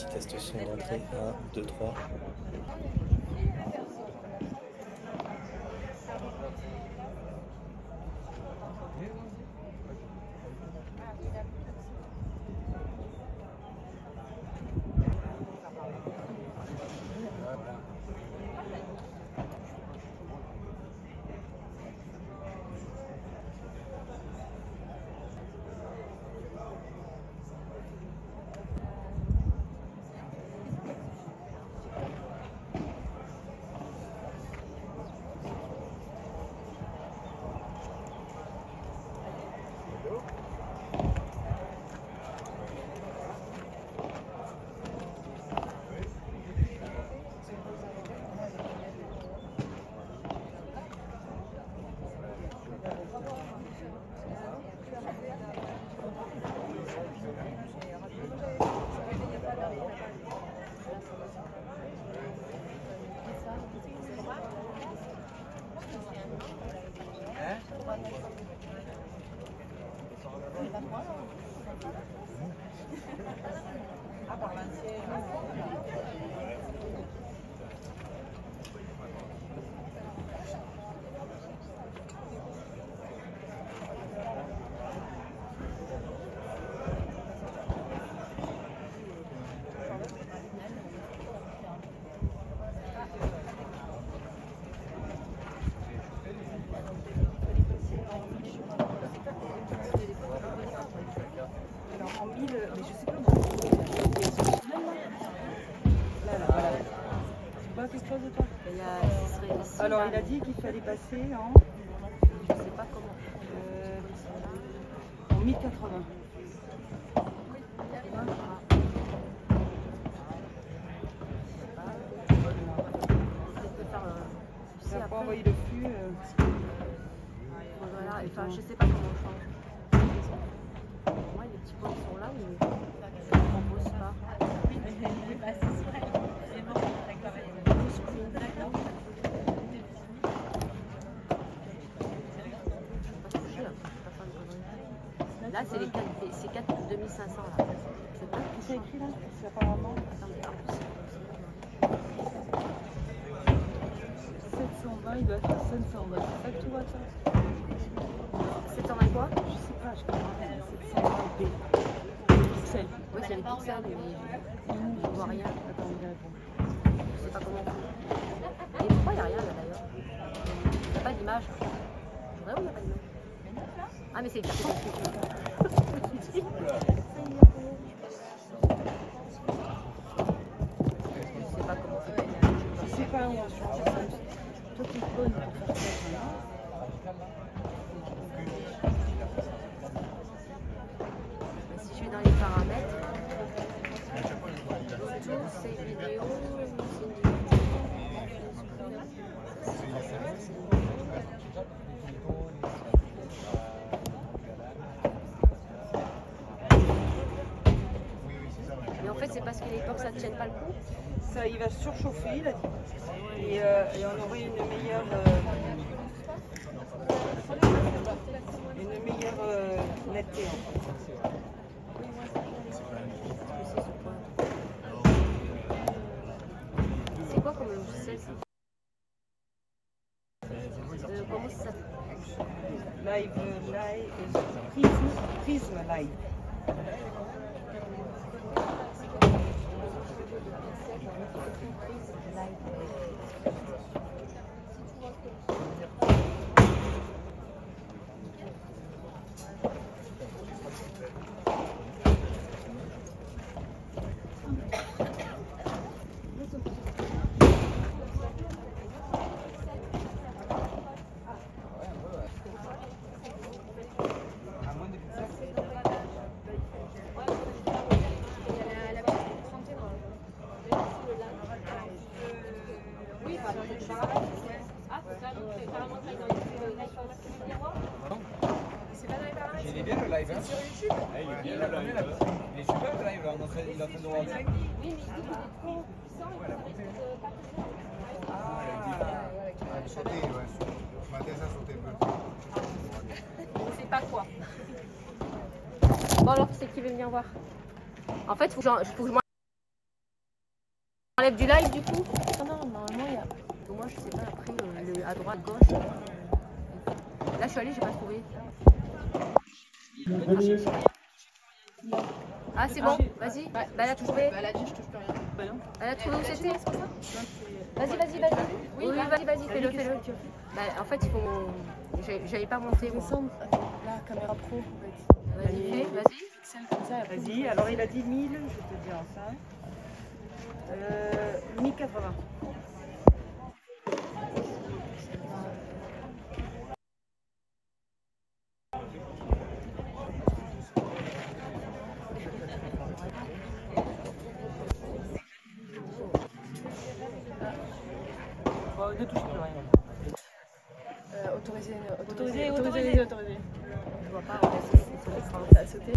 Petit test son d'entrée, 1, 2, 3. Quelque chose de toi? Alors il a dit qu'il fallait passer en... Je sais pas comment. En 1080. Tu n'as pas envoyé le flux Voilà, enfin je sais pas comment on change. Pour moi les petits points sont là mais je ne compose pas. Là, c'est les 4, c'est 4 2500 là. C'est pas qui c'est écrit là? C'est apparemment. Attendez, en plus. 720, il doit être à 720. C'est ça que tu vois, ça? 720 quoi? Je sais pas, je comprends. 720 B. Pixels. Oui, c'est les pixels, mais je ne vois rien. Attends, on y répond. Je sais pas comment on fait. Et pourquoi il n'y a rien là d'ailleurs? Il n'y a pas d'image. C'est vrai ou il n'y a pas d'image? Ah, mais c'est le carton. Je sais pas où on sur téléphone. Toi qui es bonne pour faire ça. Si je vais dans les paramètres, tout ces vidéos, mais en fait c'est parce que les ports ça ne tienne pas le coup. Ça, il va surchauffer, il a dit. Et on aurait une meilleure netteté en fait. C'est quoi comme logiciel ça? Comment ça s'appelle? Live, Prism Live. Il est bien le live, hein? Sur YouTube. Il est bien, il est super le live, là. Il est en train de nous rentrer. Oui, mais il dit qu'il est trop puissant et que ça risque pas de Sauter, ouais. Ce matin, ça sautait un peu. on sait pas quoi. Bon alors, c'est qui veut venir voir? En fait, faut que je Enlève du live du coup? Non, non, normalement il y a. Moi je sais pas après à droite, gauche. Là je suis allée, j'ai pas trouvé. Ah c'est bon, vas-y. Bah elle a trouvé. Elle a dit je touche plus rien. Elle a trouvé où c'était? Vas-y, vas-y, vas-y. Oui, vas-y, fais-le, fais-le. Bah, en fait, il faut. J'avais pas monté. La caméra pro. Vas-y, vas-y. Vas-y, alors il a dit 1000, je te dis enfin. 1080. Ne touche plus rien. Autorisé. Je vois pas, Ça a sauté.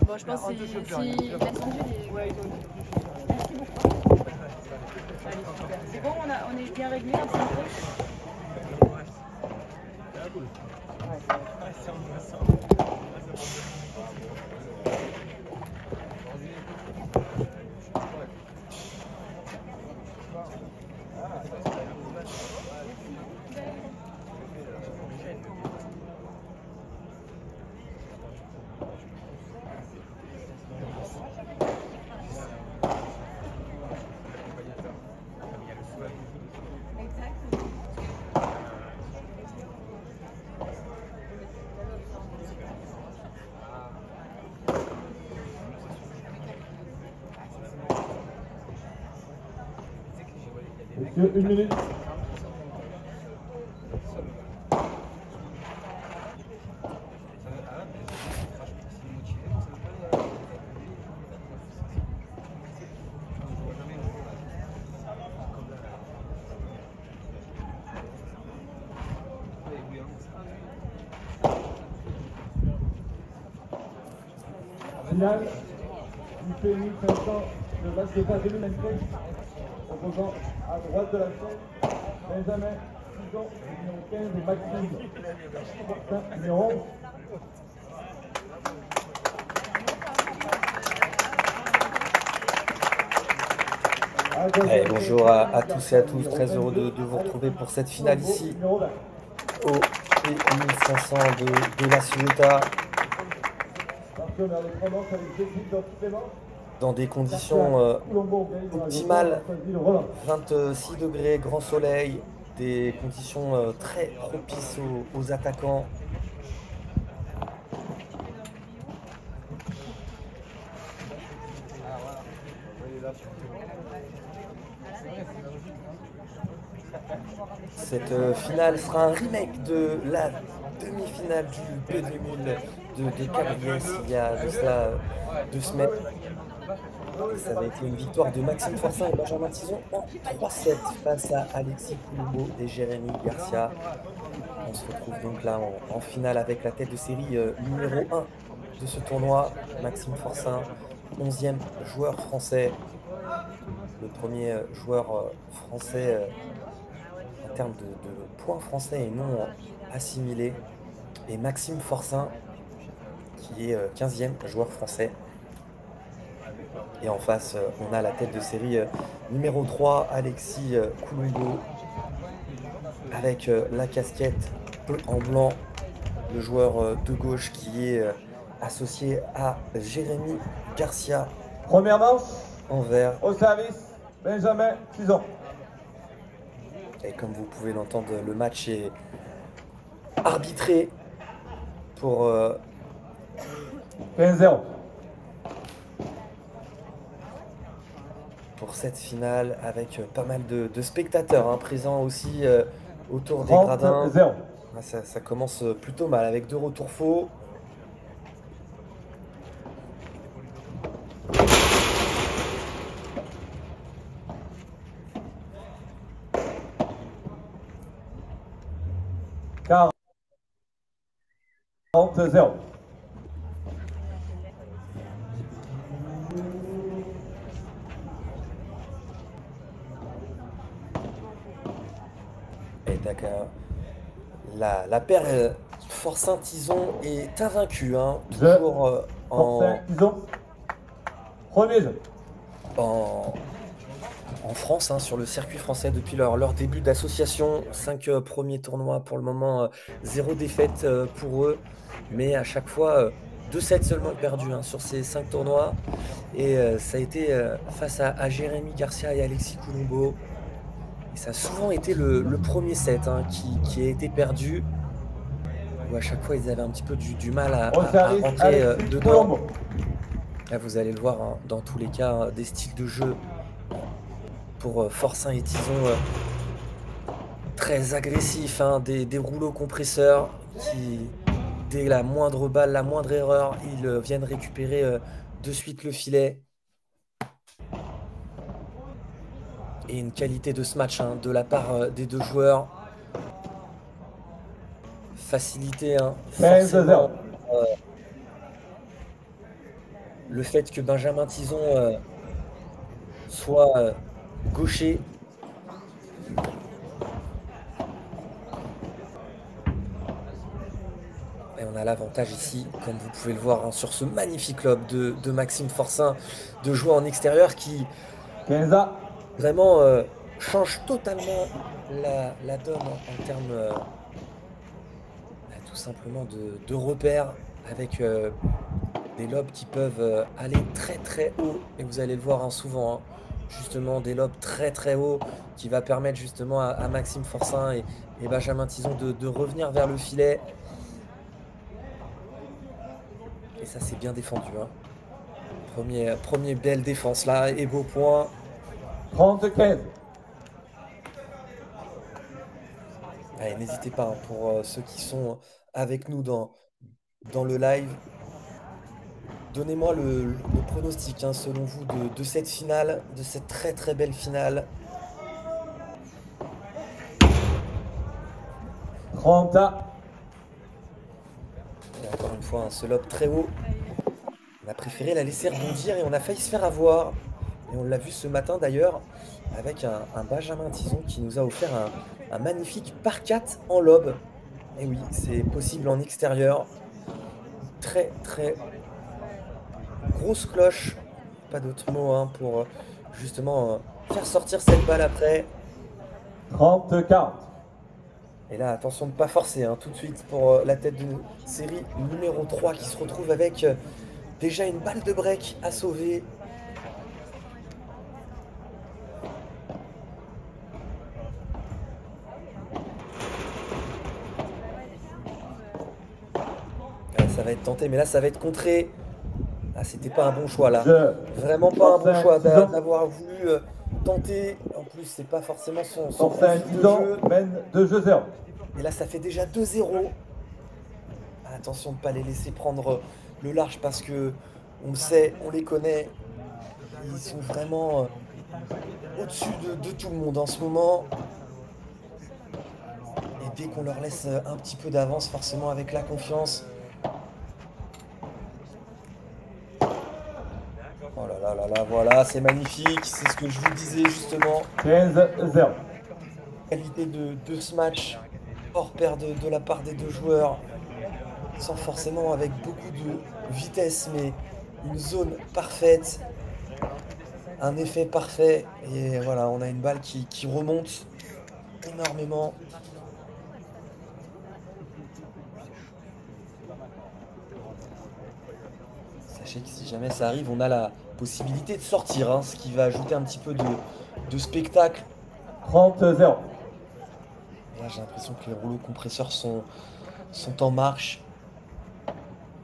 Bon, je pense que si il a tendu, Ouais, ils ont dit. Merci beaucoup. Allez, super. C'est bon, on est bien réglé, on s'est Monsieur, 1 minute. Finale du PMI 500 de basket-ball 2023, opposant à droite de la chaîne, Benjamin Tison, numéro 15, et Maxime Fortin, numéro 11. Allez, bonjour à tous et à tous, très heureux de vous retrouver pour cette finale ici au P1500 de la Ciotat, dans des conditions optimales, 26 degrés, grand soleil, des conditions très propices aux attaquants. Cette finale sera un remake de la demi-finale du P2000 de Cabriès il y a de cela 2 semaines. Et ça avait été une victoire de Maxime Fortin et Benjamin Tison en 3-7 face à Alexis Koulombo et Jérémy Garcia. On se retrouve donc là en finale avec la tête de série numéro 1 de ce tournoi, Maxime Fortin, 11e joueur français, le premier joueur français en termes de points français et non assimilés, et Maxime Fortin qui est 15e joueur français. Et en face, on a la tête de série numéro 3, Alexis Koulombo, avec la casquette en blanc, le joueur de gauche qui est associé à Jérémy Garcia. Première manche, en vert. au service, Benjamin Tison. Et comme vous pouvez l'entendre, le match est arbitré pour 15-0. pour cette finale, avec pas mal de spectateurs présents aussi autour des gradins. 30-0. Ça commence plutôt mal avec 2 retours faux. Car 40-0. Et d'accord. La paire Fortin-Tison est invaincue, toujours en... Fortin, Tison. Remise. en France, hein, sur le circuit français depuis leur début d'association. 5 premiers tournois pour le moment, 0 défaite pour eux, mais à chaque fois 2 sets seulement perdus hein, sur ces 5 tournois. Et ça a été face à Jérémy Garcia et Alexis Colombo. Et ça a souvent été le premier set hein, qui a été perdu, où à chaque fois ils avaient un petit peu du mal à rentrer dedans. Là, vous allez le voir hein, dans tous les cas, hein, des styles de jeu pour Forçin et Tison très agressifs, hein, des rouleaux compresseurs qui, dès la moindre balle, la moindre erreur, ils viennent récupérer de suite le filet. Et une qualité de ce match hein, de la part des deux joueurs. Facilité, hein, forcément. Le fait que Benjamin Tison soit gaucher. Et on a l'avantage ici, comme vous pouvez le voir, hein, sur ce magnifique lob de Maxime Forçin, de jouer en extérieur qui vraiment change totalement la donne en termes tout simplement de repères, avec des lobes qui peuvent aller très très haut. Et vous allez le voir hein, souvent, hein, justement des lobes très très hauts qui va permettre justement à Maxime Forçin et Benjamin Tison de revenir vers le filet. Et ça c'est bien défendu. Hein. Premier belle défense là et beau point. 30-15. Allez, n'hésitez pas hein, pour ceux qui sont avec nous dans le live. Donnez-moi le pronostic, hein, selon vous, de cette finale, de cette très très belle finale. 30. Et encore une fois, hein, ce lob très haut. On a préféré la laisser rebondir et on a failli se faire avoir. Et on l'a vu ce matin d'ailleurs, avec un Benjamin Tison qui nous a offert un magnifique par 4 en lob. Et oui, c'est possible en extérieur. Très très grosse cloche, pas d'autre mot hein, pour justement faire sortir cette balle après. 30-40. Et là, attention de ne pas forcer hein, tout de suite pour la tête de série numéro 3 qui se retrouve avec déjà une balle de break à sauver. Ça va être tenté, mais là ça va être contré. Ah, c'était pas un bon choix là. Vraiment pas un bon choix d'avoir voulu tenter. En plus, c'est pas forcément son jeu. Mène 2-0. Et là, ça fait déjà 2-0. Attention de ne pas les laisser prendre le large parce que on le sait, on les connaît. Ils sont vraiment au-dessus de tout le monde en ce moment. Et dès qu'on leur laisse un petit peu d'avance, forcément avec la confiance. Oh là là là là, voilà, c'est magnifique, c'est ce que je vous disais justement. 15-0. Qualité de ce match, hors pair de la part des deux joueurs, sans forcément avec beaucoup de vitesse, mais une zone parfaite, un effet parfait. Et voilà, on a une balle qui remonte énormément. Sachez que si jamais ça arrive, on a la possibilité de sortir, hein, ce qui va ajouter un petit peu de spectacle. 30-0. Là, j'ai l'impression que les rouleaux compresseurs sont en marche.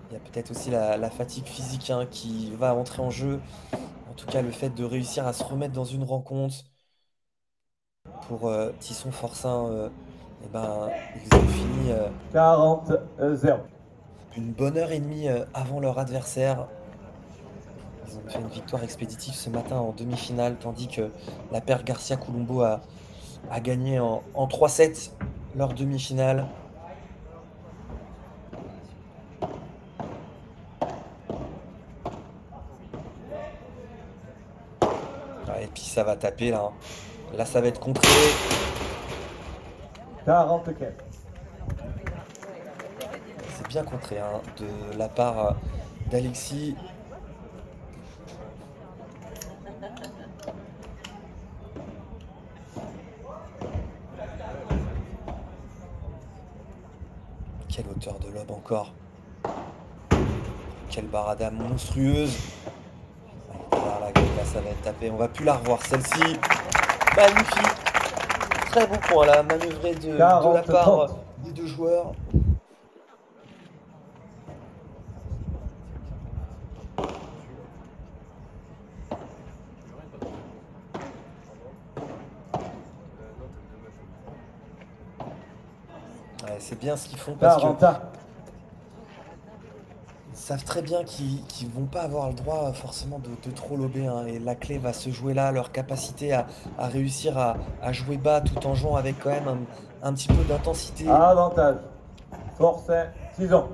Il y a peut-être aussi la fatigue physique hein, qui va entrer en jeu. En tout cas, le fait de réussir à se remettre dans une rencontre. Pour Tison Forçin, eh ben, ils ont fini 40-0. Une bonne heure et demie avant leur adversaire. Ils ont fait une victoire expéditive ce matin en demi-finale, tandis que la paire Garcia-Colombo a gagné en 3-7 leur demi-finale. Et puis ça va taper là. Là ça va être contré. 44. C'est bien contré hein, de la part d'Alexis. encore. Quelle barada monstrueuse. Là, ça va être tapé. On va plus la revoir celle-ci. Magnifique. Très bon point là, manœuvré de la part des deux joueurs. Ouais, c'est bien ce qu'ils font parce que ils savent très bien qu'ils vont pas avoir le droit forcément de trop lober, hein, et la clé va se jouer là, leur capacité à réussir à jouer bas tout en jouant avec quand même un petit peu d'intensité. Avantage. Forcet, 6 ans.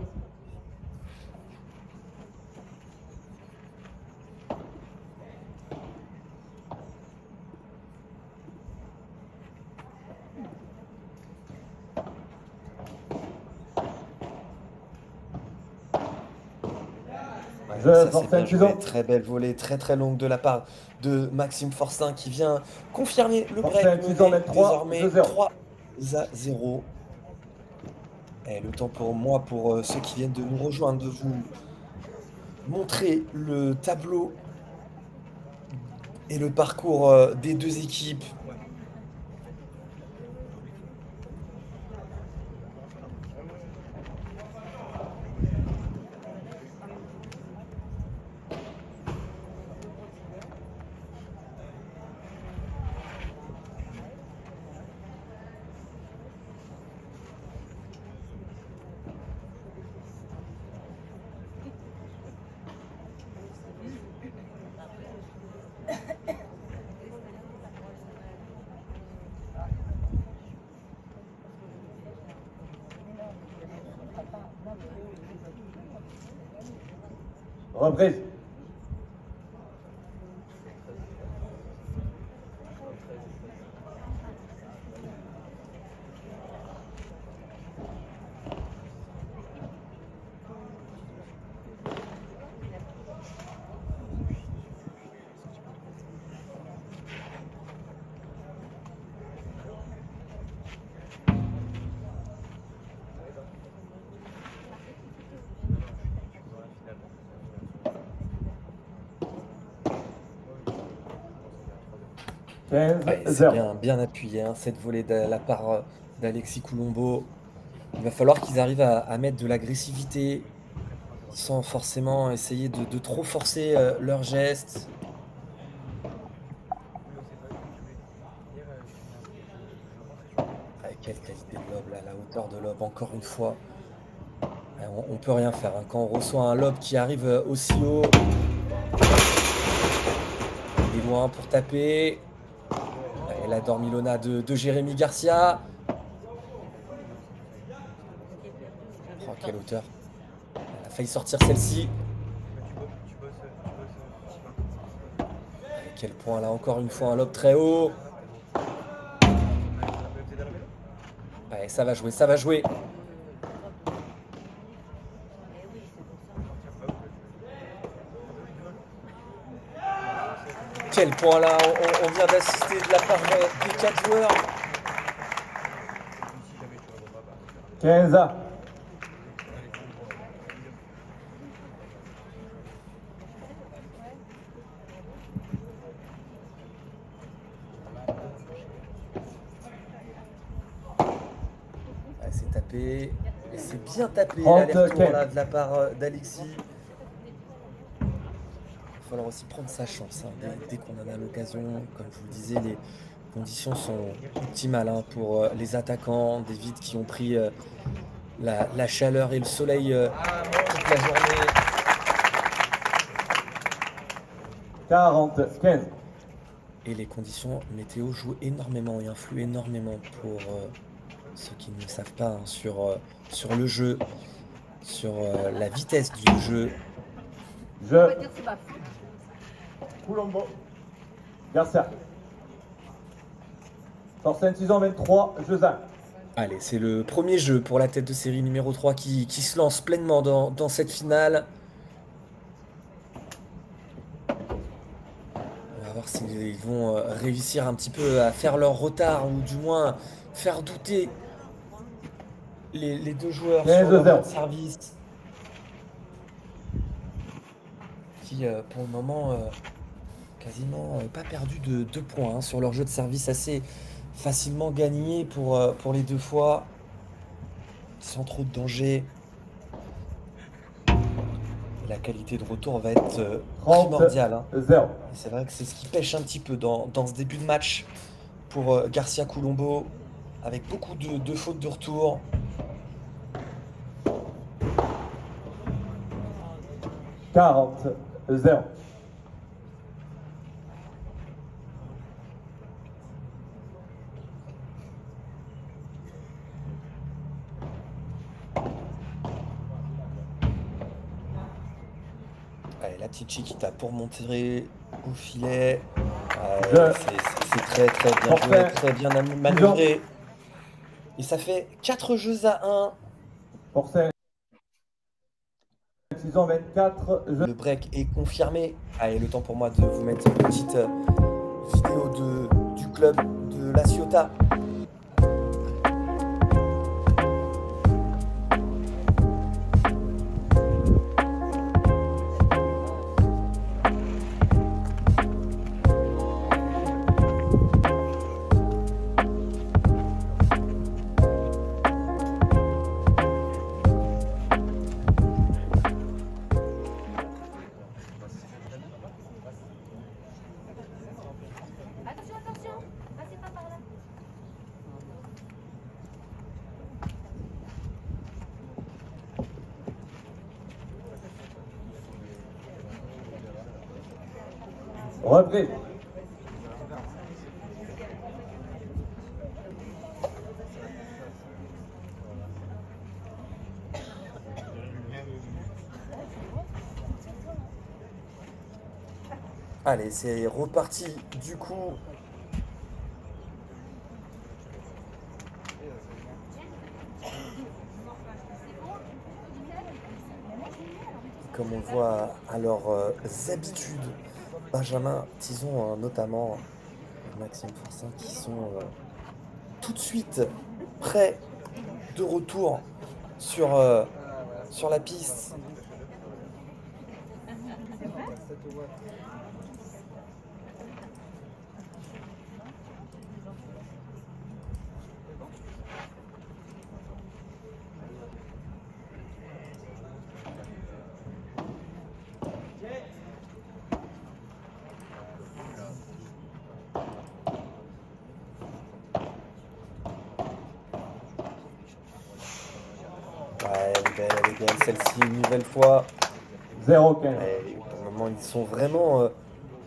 Ça, c'est bien joué. Très belle volée, très longue de la part de Maxime Forcin qui vient confirmer le break. Désormais 3-0. Et le temps pour moi, pour ceux qui viennent de nous rejoindre, de vous montrer le tableau et le parcours des deux équipes. Reprise. Ouais, c'est bien appuyé, hein, cette volée de la part d'Alexis Coulombo. Il va falloir qu'ils arrivent à mettre de l'agressivité sans forcément essayer de trop forcer leurs gestes. Quelle qualité de lob là, la hauteur de lob, encore une fois. On peut rien faire, hein, quand on reçoit un lob qui arrive aussi haut. Il est loin pour taper. Et la dormilona de Jérémy Garcia. Oh, quelle hauteur. Elle a failli sortir celle-ci. Quel point là, encore une fois, un lob très haut. Ouais, ça va jouer, ça va jouer. Quel point là, on vient d'assister de la part des 4 joueurs. 15 ans. C'est tapé, et c'est bien tapé l'aller-retour là de la part d'Alexis. Il va falloir aussi prendre sa chance, hein, dès qu'on en a l'occasion. Comme je vous le disais, les conditions sont optimales, hein, pour les attaquants, des vides qui ont pris la chaleur et le soleil toute la journée. 40-15. Et les conditions météo jouent énormément et influent énormément pour ceux qui ne le savent pas, hein, sur le jeu, sur la vitesse du jeu. Coulombo. Garcia. Forcin 6 ans 23, jeu 1. Allez, c'est le premier jeu pour la tête de série numéro 3 qui se lance pleinement dans cette finale. On va voir s'ils vont réussir un petit peu à faire leur retard, ou du moins faire douter les deux joueurs 15-0. sur leur service qui, pour le moment, quasiment pas perdu de 2 points hein, sur leur jeu de service, assez facilement gagné pour les deux fois, sans trop de danger. Et la qualité de retour va être primordiale. Hein. 0. C'est vrai que c'est ce qui pêche un petit peu dans ce début de match pour Garcia Colombo, avec beaucoup de fautes de retour. « 40-0. Allez, la petite Chiquita pour monter au filet. Je- C'est très très bien Forfait. joué, très bien manœuvré. Et ça fait 4 jeux à 1. Pour 5. 624. Le break est confirmé. Allez, le temps pour moi de vous mettre une petite vidéo du club de La Ciotat. Attention, attention, passez pas par là. Repris. Allez, c'est reparti du coup. Comme on le voit à leurs habitudes, Benjamin Tison notamment, Maxime Forçat, qui sont tout de suite prêts de retour sur la piste. Ouais, elle est belle celle-ci une nouvelle fois. 0-15. Ouais, pour le moment, ils sont vraiment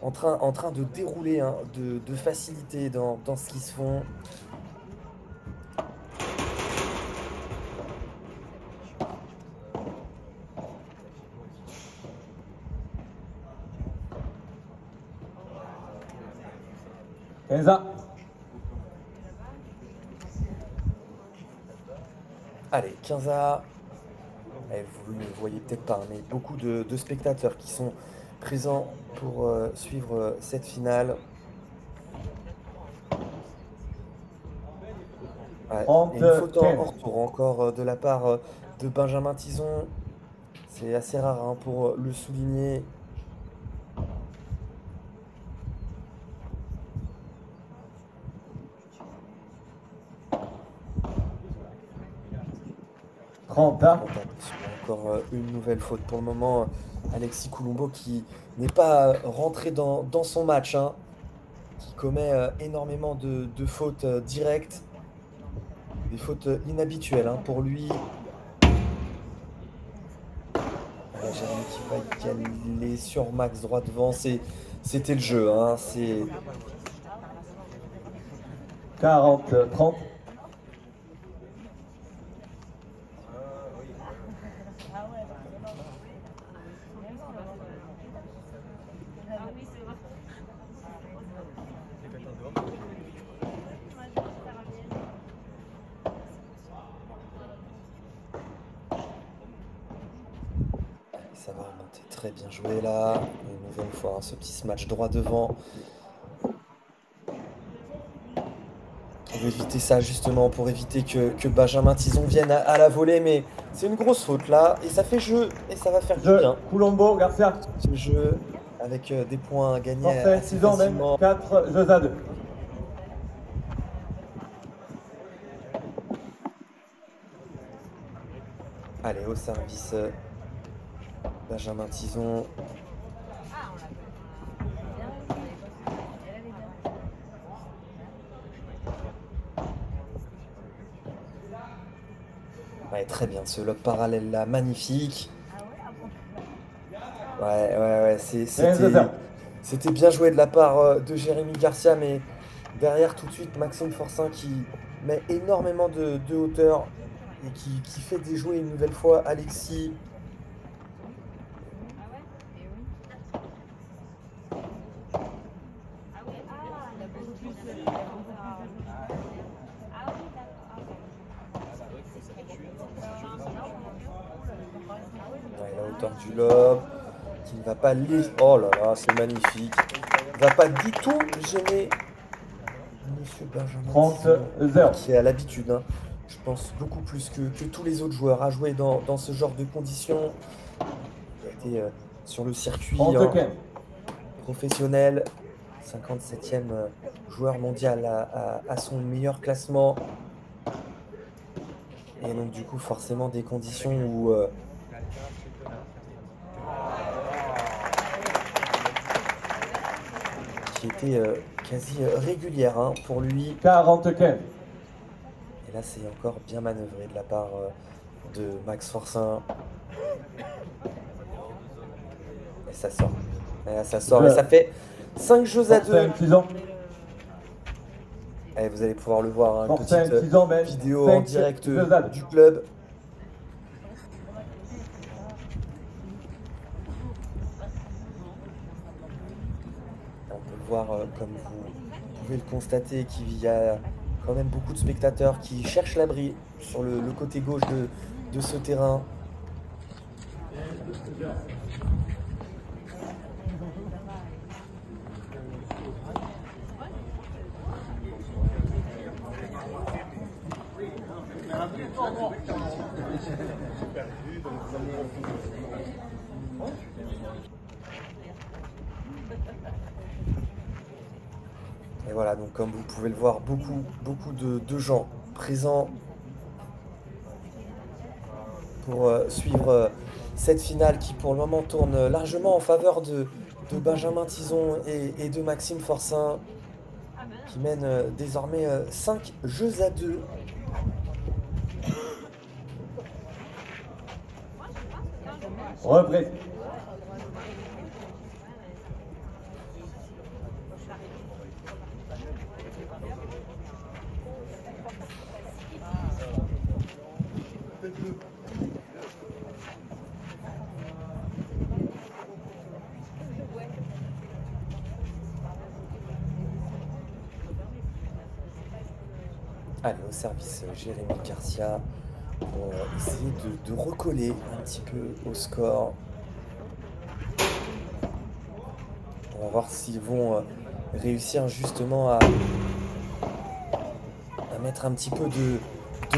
en train de dérouler, hein, de facilité dans ce qu'ils se font. Kenza. Allez, 15 à... Eh, vous ne le voyez peut-être pas, mais beaucoup de spectateurs qui sont présents pour suivre cette finale. Ouais, et une faute en retour encore de la part de Benjamin Tison. C'est assez rare hein, pour le souligner. Encore une nouvelle faute pour le moment. Alexis Colombo qui n'est pas rentré dans son match, hein, qui commet énormément de fautes directes, des fautes inhabituelles hein, pour lui. Jérémy qui va y aller sur Max droit devant, c'était le jeu. Hein, c'est 40-30. Ça va remonter très bien joué là. Une nouvelle fois, hein, ce petit match droit devant. pour éviter ça justement, pour éviter que Benjamin Tison vienne à la volée, mais c'est une grosse faute là, et ça fait jeu, et ça va faire du Jeu, bien. Colombo, Garcia. Ce jeu avec des points à gagner Forfait, assez 6 ans même, facilement. 4 jeux à 2. Allez, au service Benjamin Tison. Ouais, très bien, ce lob parallèle là, magnifique. Ouais, c'était bien joué de la part de Jérémy Garcia, mais derrière tout de suite Maxime Forcin qui met énormément de hauteur et qui fait déjouer une nouvelle fois Alexis. Ouais, la hauteur du lob qui ne va pas les... Oh là là, c'est magnifique. Il va pas du tout gêner Monsieur Benjamin 30 Tison, 0. qui a l'habitude, hein, je pense, beaucoup plus que tous les autres joueurs à jouer dans ce genre de conditions. Il a été sur le circuit 30 15. professionnel, 57e joueur mondial à son meilleur classement. Et donc du coup forcément des conditions où qui étaient quasi régulières hein, pour lui. 40 15. Et là c'est encore bien manœuvré de la part de Max Forcin. Et ça sort. Et là, ça sort. Et ça fait 5 jeux à 2. Forcin, 6 ans. Et vous allez pouvoir le voir, hein, une Forcin, petite 6 ans, Ben. vidéo en 5 direct jeux à 2. du club. On peut le voir, comme vous pouvez le constater, qu'il y a quand même beaucoup de spectateurs qui cherchent l'abri sur le côté gauche de ce terrain. Et voilà, donc comme vous pouvez le voir, beaucoup de gens présents pour suivre cette finale qui pour le moment tourne largement en faveur de Benjamin Tison et de Maxime Forcin qui mène désormais 5 jeux à 2. Reprise. Allez, au service Jérémy Garcia pour essayer de recoller un petit peu au score. On va voir s'ils vont réussir justement à mettre un petit peu de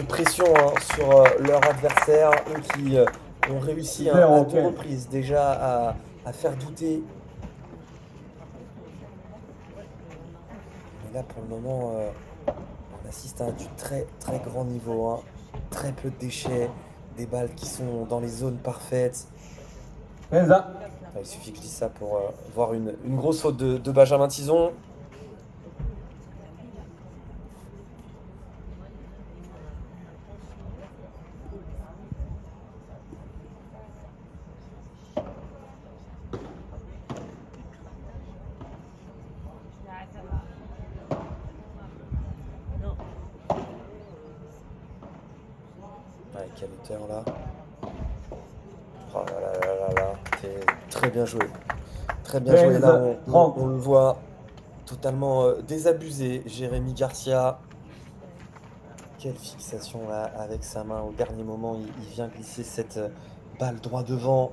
pression hein, sur leur adversaire, eux qui ont réussi à 2 reprises déjà à faire douter. Mais là pour le moment on assiste à du très grand niveau, hein. Très peu de déchets, des balles qui sont dans les zones parfaites. Il suffit que je dise ça pour voir une grosse faute de Benjamin Tison. Avec quelle hauteur là? Oh là, c'est très bien joué. Très bien joué là, on le voit totalement désabusé. Jérémy Garcia. Quelle fixation là avec sa main au dernier moment. Il vient glisser cette balle droit devant.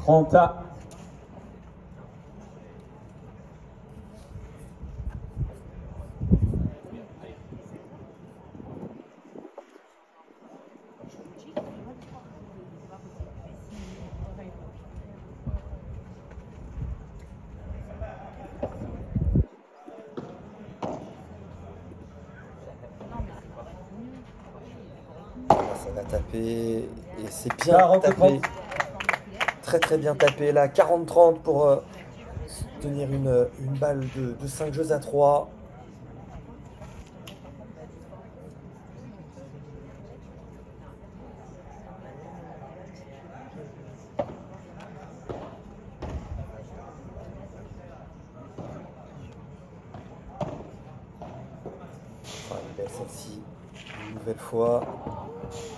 30 à. Ça va taper et c'est bien 40 tapé. 30. Très très bien tapé là. 40-30 pour tenir une balle de 5 jeux à 3. Belle celle-ci, une nouvelle fois.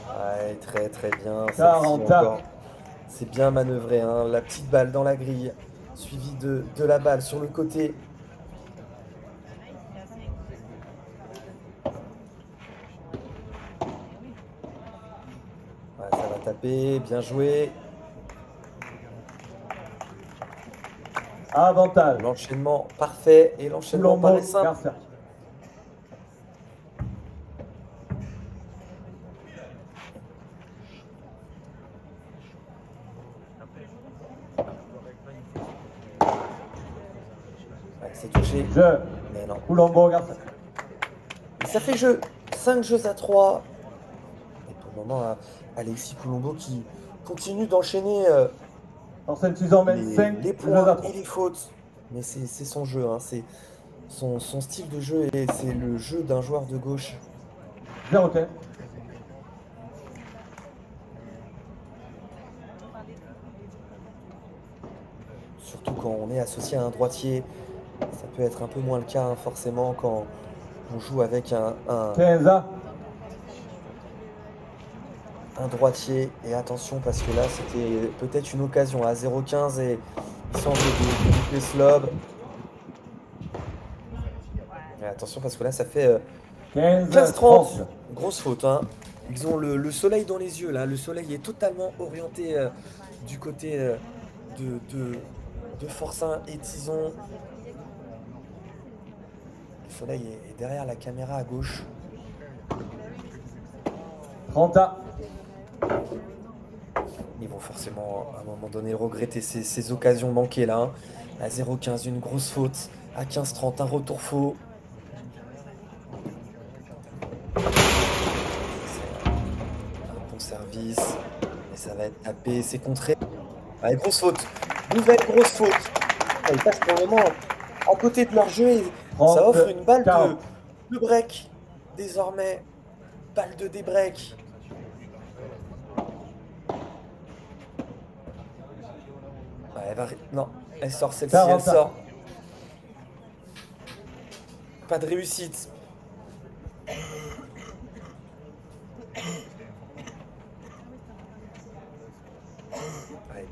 Ouais, très très bien. Celle-ci 40. encore. C'est bien manœuvré, hein. La petite balle dans la grille, suivie de la balle sur le côté. Ouais, ça va taper, bien joué. Avantage. L'enchaînement parfait et l'enchaînement Colombo, paraît simple. Garcia. Ouais, c'est touché. Jeu. Mais non. Colombo, Garcia. Et ça fait jeu. 5 jeux à 3. Et pour le moment, Alexis Colombo qui continue d'enchaîner Ancienne saison, mène 5 les jeux points à 3. et les fautes. Mais c'est son jeu, hein. C'est son style de jeu et c'est le jeu d'un joueur de gauche. 0-15. Surtout quand on est associé à un droitier. Ça peut être un peu moins le cas, hein, forcément, quand on joue avec un 15 à. droitier. Et attention, parce que là, c'était peut-être une occasion à 0,15 et il semble de louper ce lob. Et attention, parce que là, ça fait 15 15-30. 30. Grosse faute, hein. Ils ont le soleil dans les yeux, là. Le soleil est totalement orienté du côté de Forçin et Tison. Le soleil est derrière la caméra à gauche. 30 à. Ils vont forcément, à un moment donné, regretter ces occasions manquées, là. Hein. À 0,15, une grosse faute. À 15-30, un retour faux. Un bon service. Mais ça va être tapé, c'est contré. Allez, grosse faute. Nouvelle grosse faute. Ils passent pour le moment à côté de leur jeu et ça offre une balle de break. Désormais, balle de débreak. Ouais, elle va... Non, elle sort celle-ci, elle sort. Pas de réussite. Allez,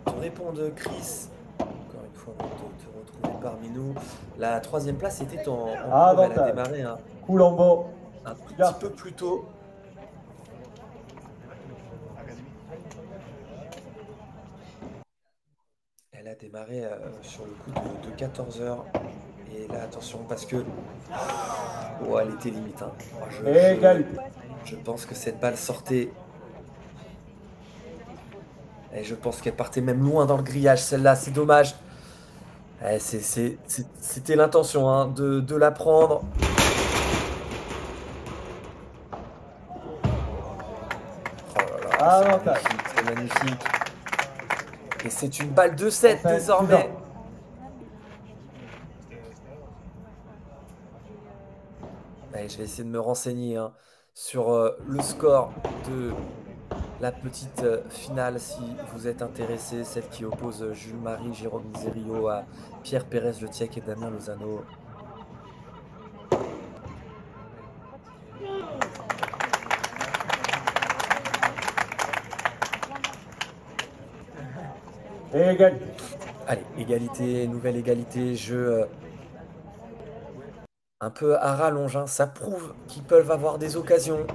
pour te répondre, Chris, encore une fois, de te retrouver parmi nous. La troisième place était en cours, elle a démarré Colombo. un petit peu plus tôt. Elle a démarré sur le coup de 14 h. Et là, attention, parce que... Oh, elle était limite. Hein. Je pense que cette balle sortait... Et je pense qu'elle partait même loin dans le grillage, celle-là. C'est dommage. C'était l'intention, hein, de la prendre. Oh là là, c'est magnifique. Et c'est une balle de 7 désormais. Allez, je vais essayer de me renseigner sur le score de la petite finale, si vous êtes intéressé, celle qui oppose Jules-Marie Jérôme Miserio à Pierre Pérez Le Tiec et Damien Lozano. Et égalité. Allez, égalité, nouvelle égalité, jeu un peu à rallonge, hein. Ça prouve qu'ils peuvent avoir des occasions.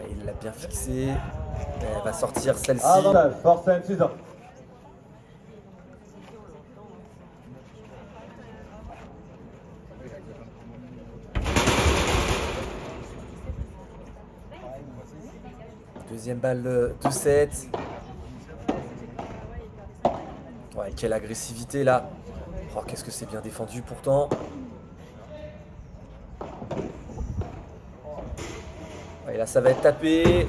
Il l'a bien fixé. Elle va sortir celle-ci. Avantage, Forcin 6 ans. Deuxième balle de 7. Ouais, quelle agressivité là. Oh, qu'est-ce que c'est bien défendu pourtant. Ouais, là, ça va être tapé.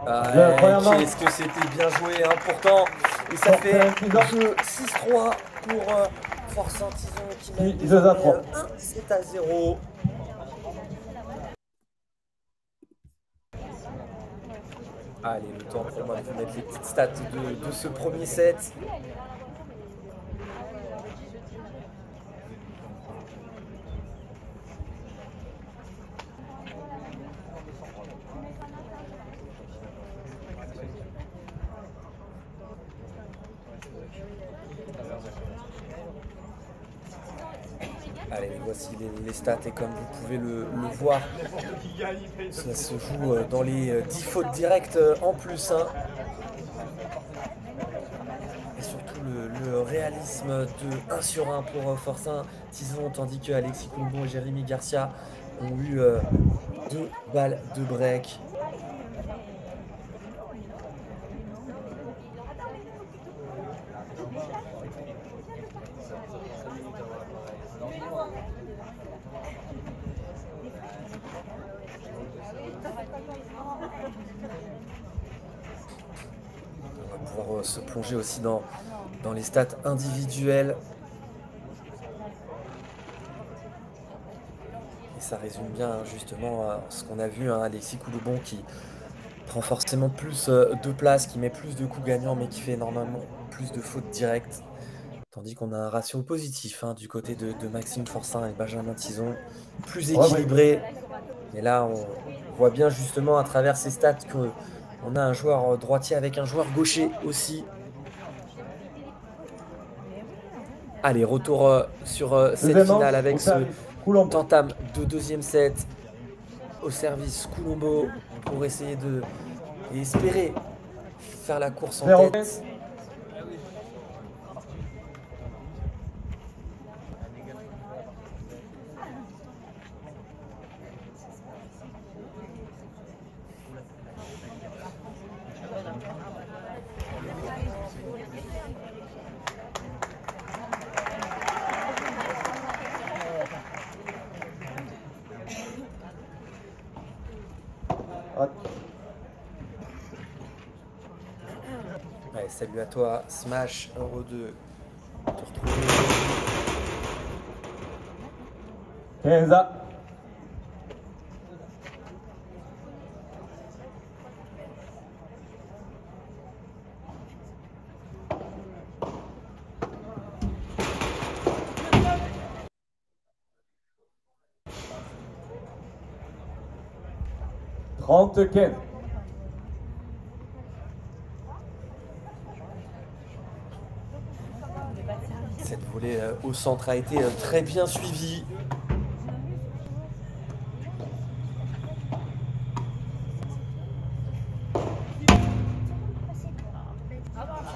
Ah, ouais, qu'est-ce que c'était bien joué hein, pourtant. Et ça fait 6-3 pour Forcin Tison qui mène 1-7-0. Allez, le temps pour moi de vous mettre les petites stats de ce premier set. Allez, voici les stats et comme vous pouvez le voir, ça se joue dans les 10 fautes directes en plus. Hein. Et surtout le réalisme de 1 sur 1 pour Forcin Tison, tandis que Alexis Colombo et Jérémy Garcia ont eu 2 balles de break. On va pouvoir se plonger aussi dans les stats individuelles. Et ça résume bien justement ce qu'on a vu, hein, Alexis Colombo qui prend forcément plus de place, qui met plus de coups gagnants, mais qui fait énormément plus de fautes directes. Tandis qu'on a un ratio positif hein, du côté de Maxime Forcin et Benjamin Tison, plus équilibré. Et là, on voit bien justement à travers ces stats qu'on a un joueur droitier avec un joueur gaucher aussi. Allez, retour sur cette finale avec ce entame de deuxième set au service Colombo pour essayer et espérer faire la course en tête. Ouais, salut à toi, Smash, heureux de te retrouver. 15. Cette volée au centre a été très bien suivie.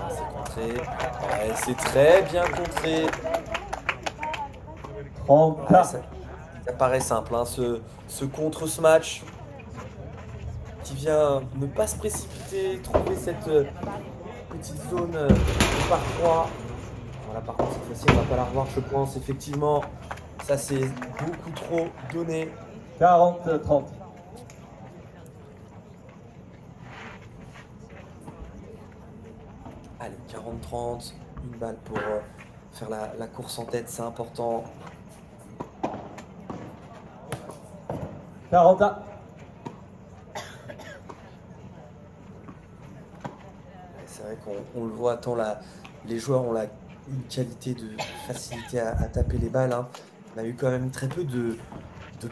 C'est contré. Ouais, c'est très bien contré. 30. Ouais, ça paraît simple, hein, ce contre ce match qui vient ne pas se précipiter, trouver cette petite zone de par 3. Voilà, par contre, cette fois-ci, on va pas la revoir, je pense. Effectivement, ça c'est beaucoup trop donné. 40-30. Allez, 40-30, une balle pour faire la course en tête, c'est important. 40. C'est vrai qu'on le voit, tant les joueurs ont une qualité de facilité à taper les balles. Hein. On a eu quand même très peu de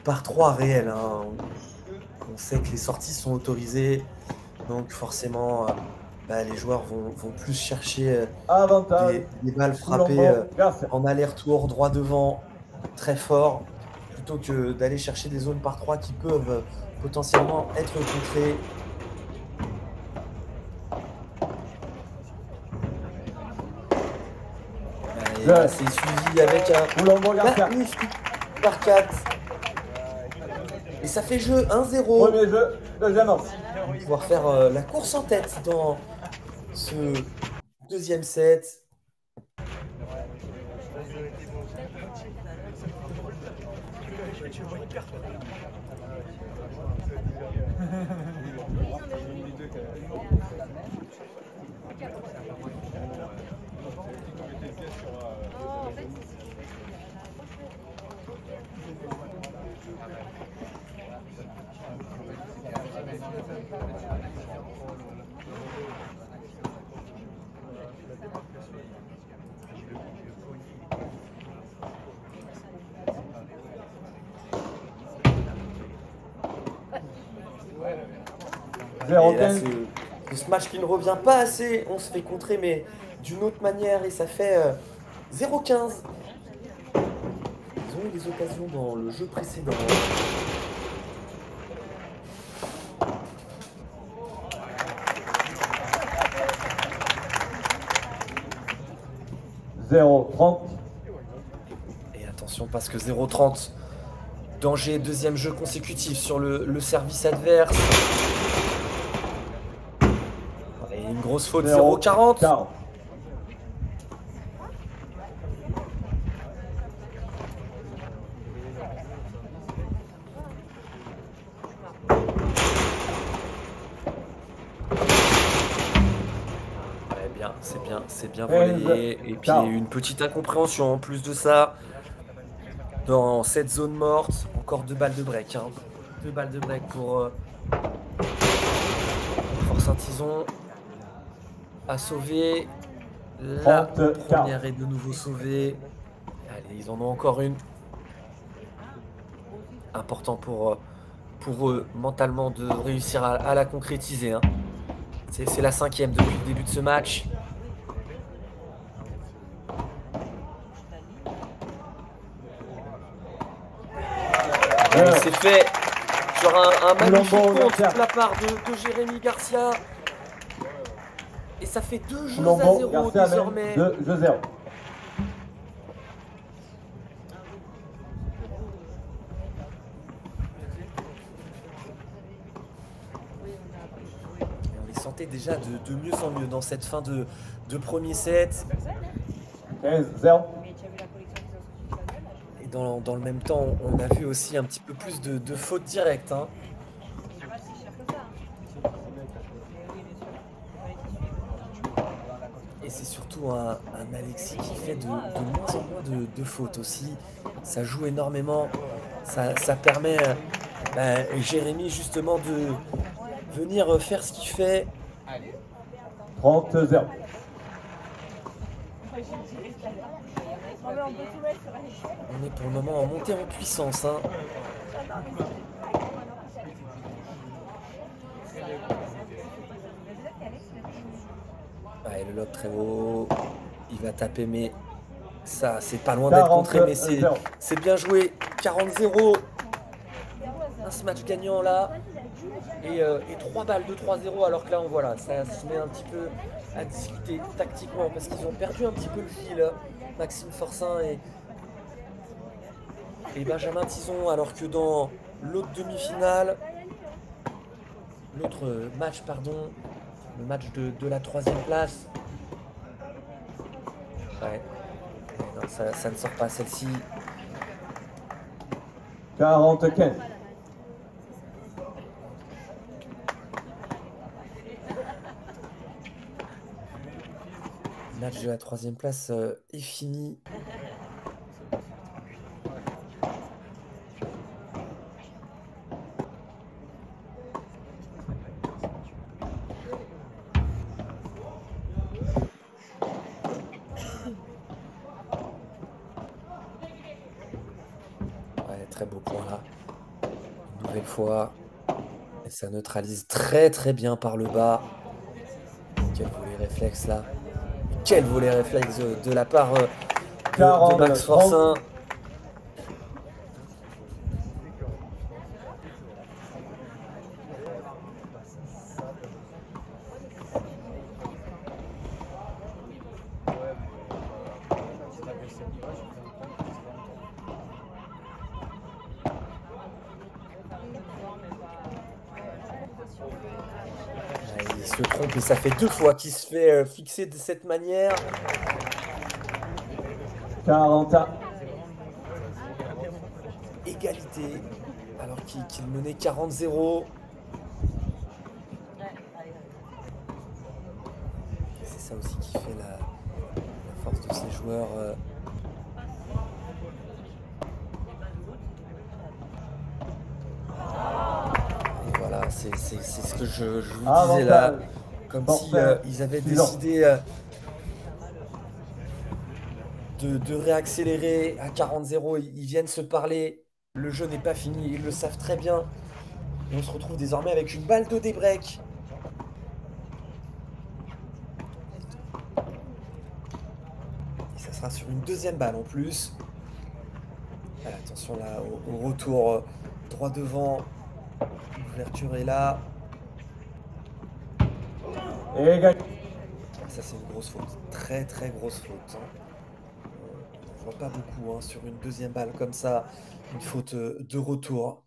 par 3 réels. Hein. On sait que les sorties sont autorisées, donc forcément les joueurs vont plus chercher des balles frappées en aller-retour droit devant très fort, plutôt que d'aller chercher des zones par 3 qui peuvent potentiellement être contré. Et là, c'est suivi avec un magnifique par 4. Et ça fait jeu 1-0. Premier jeu, deuxième homme. On va pouvoir faire la course en tête dans ce deuxième set. Et là, ce match qui ne revient pas assez, on se fait contrer mais d'une autre manière et ça fait 0-15. Ils ont eu des occasions dans le jeu précédent. Et attention parce que 0-30. Danger, deuxième jeu consécutif sur le service adverse. Et une grosse faute, 0-40. C'est bien volé. Et puis une petite incompréhension en plus de ça. Dans cette zone morte, encore 2 balles de break. 2 balles de break pour Saint-Izon à sauver. La première est de nouveau sauvée. Allez, ils en ont encore une. Important pour eux mentalement de réussir à la concrétiser. C'est la 5e depuis le début de ce match. C'est fait sur un magnifique compte de la part de Jérémy Garcia. Et ça fait 2 jeux à 0 désormais. 2-0. On les sentait déjà de mieux en mieux dans cette fin de premier set. 15-0. Et dans le même temps, on a vu aussi un petit peu plus de fautes directes. Et c'est surtout un Alexis qui fait de moins en moins de fautes aussi. Ça joue énormément. Ça permet à Jérémy justement de venir faire ce qu'il fait. 30-0. On est pour le moment en montée en puissance. Ouais, le lob très haut. Il va taper, mais ça, c'est pas loin d'être contré, mais c'est bien joué. 40-0. Ce match gagnant là. Et 3 balles de 3-0, alors que là, voilà, ça se met un petit peu à discuter tactiquement parce qu'ils ont perdu un petit peu le fil. Maxime Forçin et Benjamin Tison, alors que dans l'autre demi-finale, l'autre match, pardon, le match de la 3e place. Ouais, non, ça ne sort pas celle-ci. 40-15. Le match de la 3e place est fini. Ouais, très beau point là. Une nouvelle fois. Et ça neutralise très bien par le bas. Quel volet réflexe là. Quel volet réflexe de la part de Max Forçin. Il se trompe et ça fait 2 fois qu'il se fait fixer de cette manière. 40. Égalité, alors qu'il menait 40-0. C'est ça aussi qui fait la force de ces joueurs. Et voilà, c'est ce que je vous disais là. Comme si ils avaient décidé de réaccélérer à 40-0. Ils viennent se parler. Le jeu n'est pas fini. Ils le savent très bien. Et on se retrouve désormais avec une balle de débreak. Et ça sera sur une deuxième balle en plus. Voilà, attention là au retour droit devant. L'ouverture est là. Et Ça c'est une grosse faute. Très très grosse faute. On ne voit pas beaucoup sur une deuxième balle comme ça. Une faute de retour.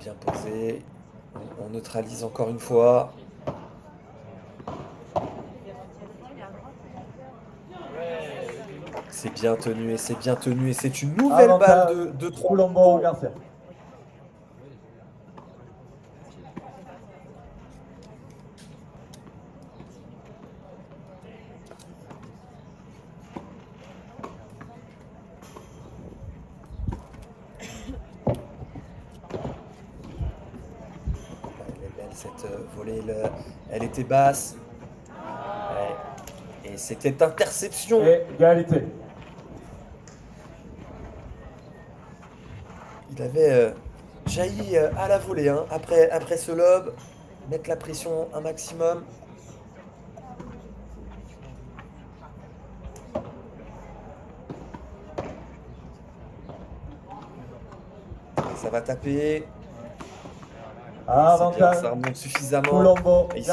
Bien posé. On neutralise encore une fois. C'est bien tenu et c'est bien tenu et c'est une nouvelle balle de 3. Colombo Garcia. Elle est belle cette volée, elle était basse. Et c'était interception. Égalité. Il avait jailli à la volée après ce lob. Mettre la pression un maximum. Ça va taper. Avantage. Ça remonte suffisamment. Colombo Il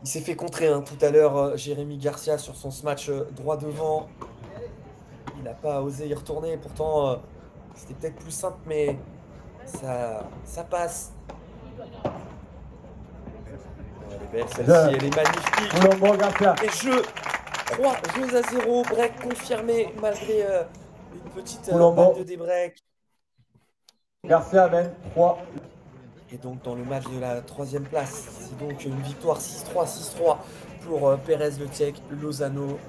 s'est fait contrer tout à l'heure, Jérémy Garcia, sur son smash droit devant. Il n'a pas osé y retourner. Pourtant, c'était peut-être plus simple, mais ça passe. Elle est belle celle-ci, elle est magnifique. Colombo Garcia. Et 3-0, break confirmé malgré une petite balle de débreak. Garcia mène 3. Et donc dans le match de la 3e place, c'est donc une victoire 6-3 pour Pérez Le Tchèque, Lozano.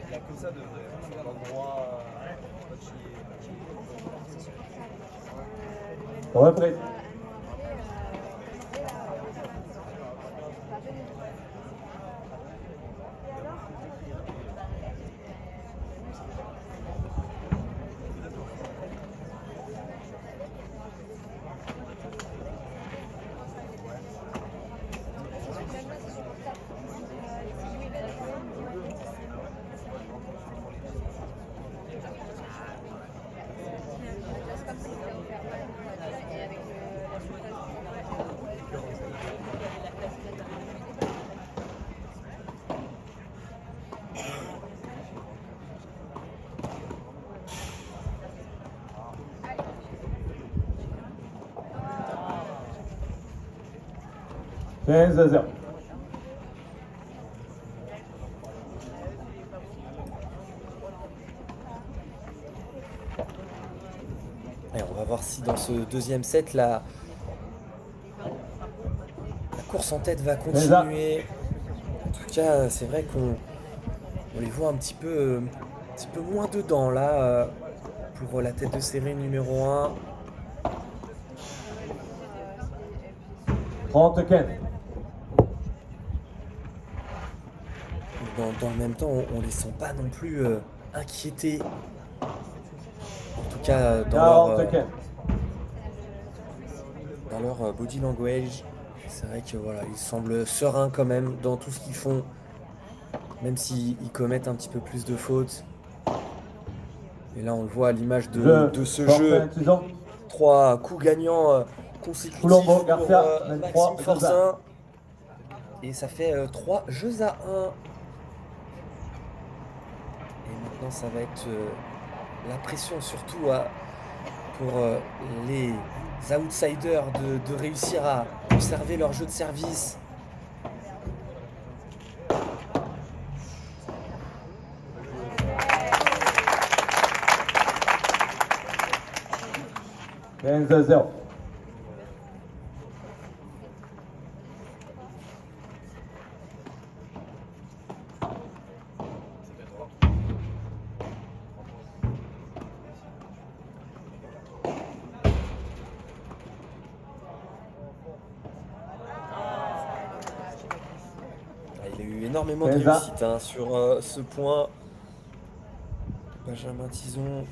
Il n'y a que ça de l'endroit. Reprise. Et on va voir si dans ce deuxième set, la course en tête va continuer. En tout cas, c'est vrai qu'on les voit un petit peu moins dedans là pour la tête de série numéro 1. 30-15. Dans le même temps, on les sent pas non plus inquiétés. En tout cas, dans leur body language, c'est vrai que voilà, ils semblent sereins quand même dans tout ce qu'ils font, même s'ils commettent un petit peu plus de fautes. Et là, on le voit à l'image de ce jeu. 3 coups gagnants consécutifs pour Maxime Fortin. Et ça fait 3 jeux à 1. Et maintenant, ça va être la pression surtout pour les outsiders de réussir à conserver leur jeu de service. « 15-0. Il a eu énormément de réussite hein, sur ce point. Benjamin Tison.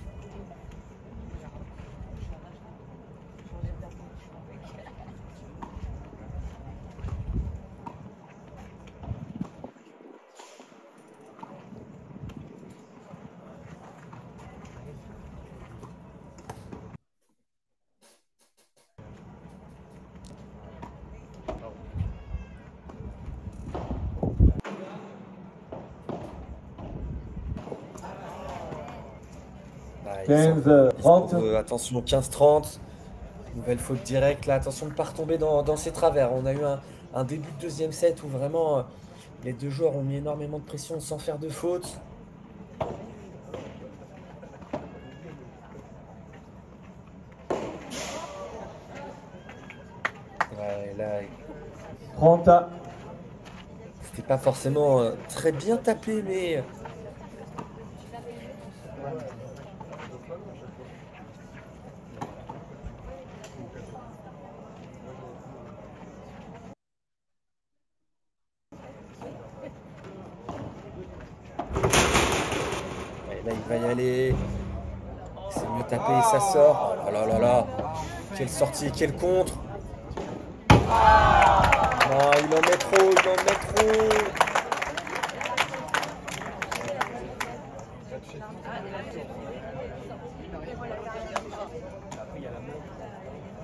Attention, 15-30. Nouvelle faute directe. Là, attention de ne pas retomber dans ses travers. On a eu un début de deuxième set où vraiment les deux joueurs ont mis énormément de pression sans faire de faute. Ouais, là, 30. C'était pas forcément très bien tapé, mais... Là, il va y aller. C'est mieux tapé et ça sort. Oh là là là. Quelle sortie, quel contre. Non, il en met trop, il en met trop.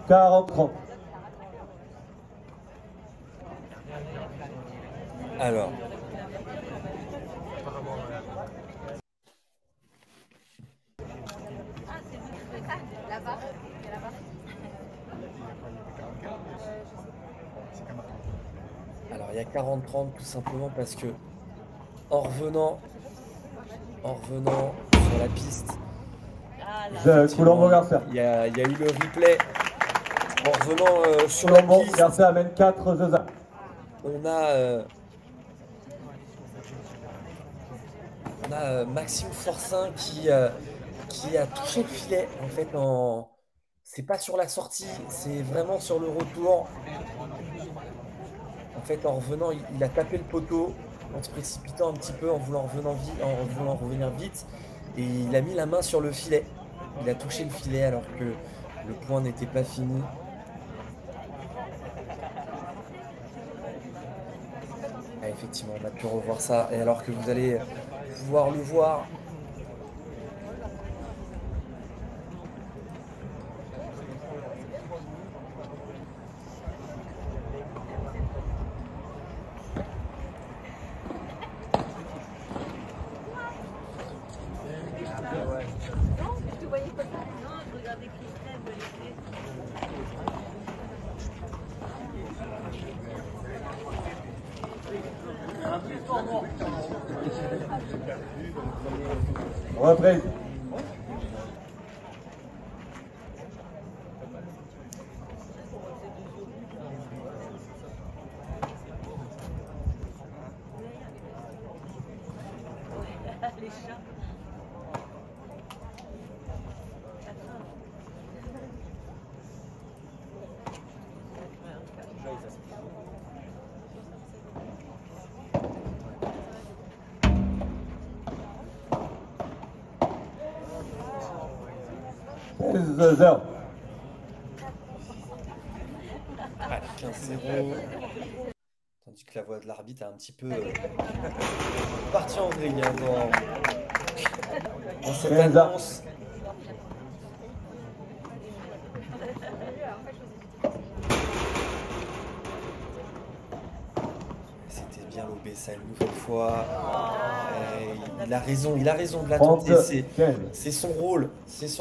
« 40-30. » Alors. Alors il y a 40-30 tout simplement parce que en revenant sur la piste, il y a eu le replay. En revenant sur la piste, Garcia amène 4 jeux. On a Maxime Fortin qui a touché le filet en fait c'est pas sur la sortie, c'est vraiment sur le retour. En fait en revenant il a tapé le poteau en se précipitant un petit peu en voulant revenir vite et il a mis la main sur le filet. Il a touché le filet alors que le point n'était pas fini. Ah, effectivement, on a pu revoir ça et alors que vous allez pouvoir le voir. Reprise. 0. Allez, 15-0. Tandis que la voix de l'arbitre est un petit peu partie en vrille hein, dans cette annonce. C'était bien l'OBSA une nouvelle fois. Il a raison de la tenter. C'est son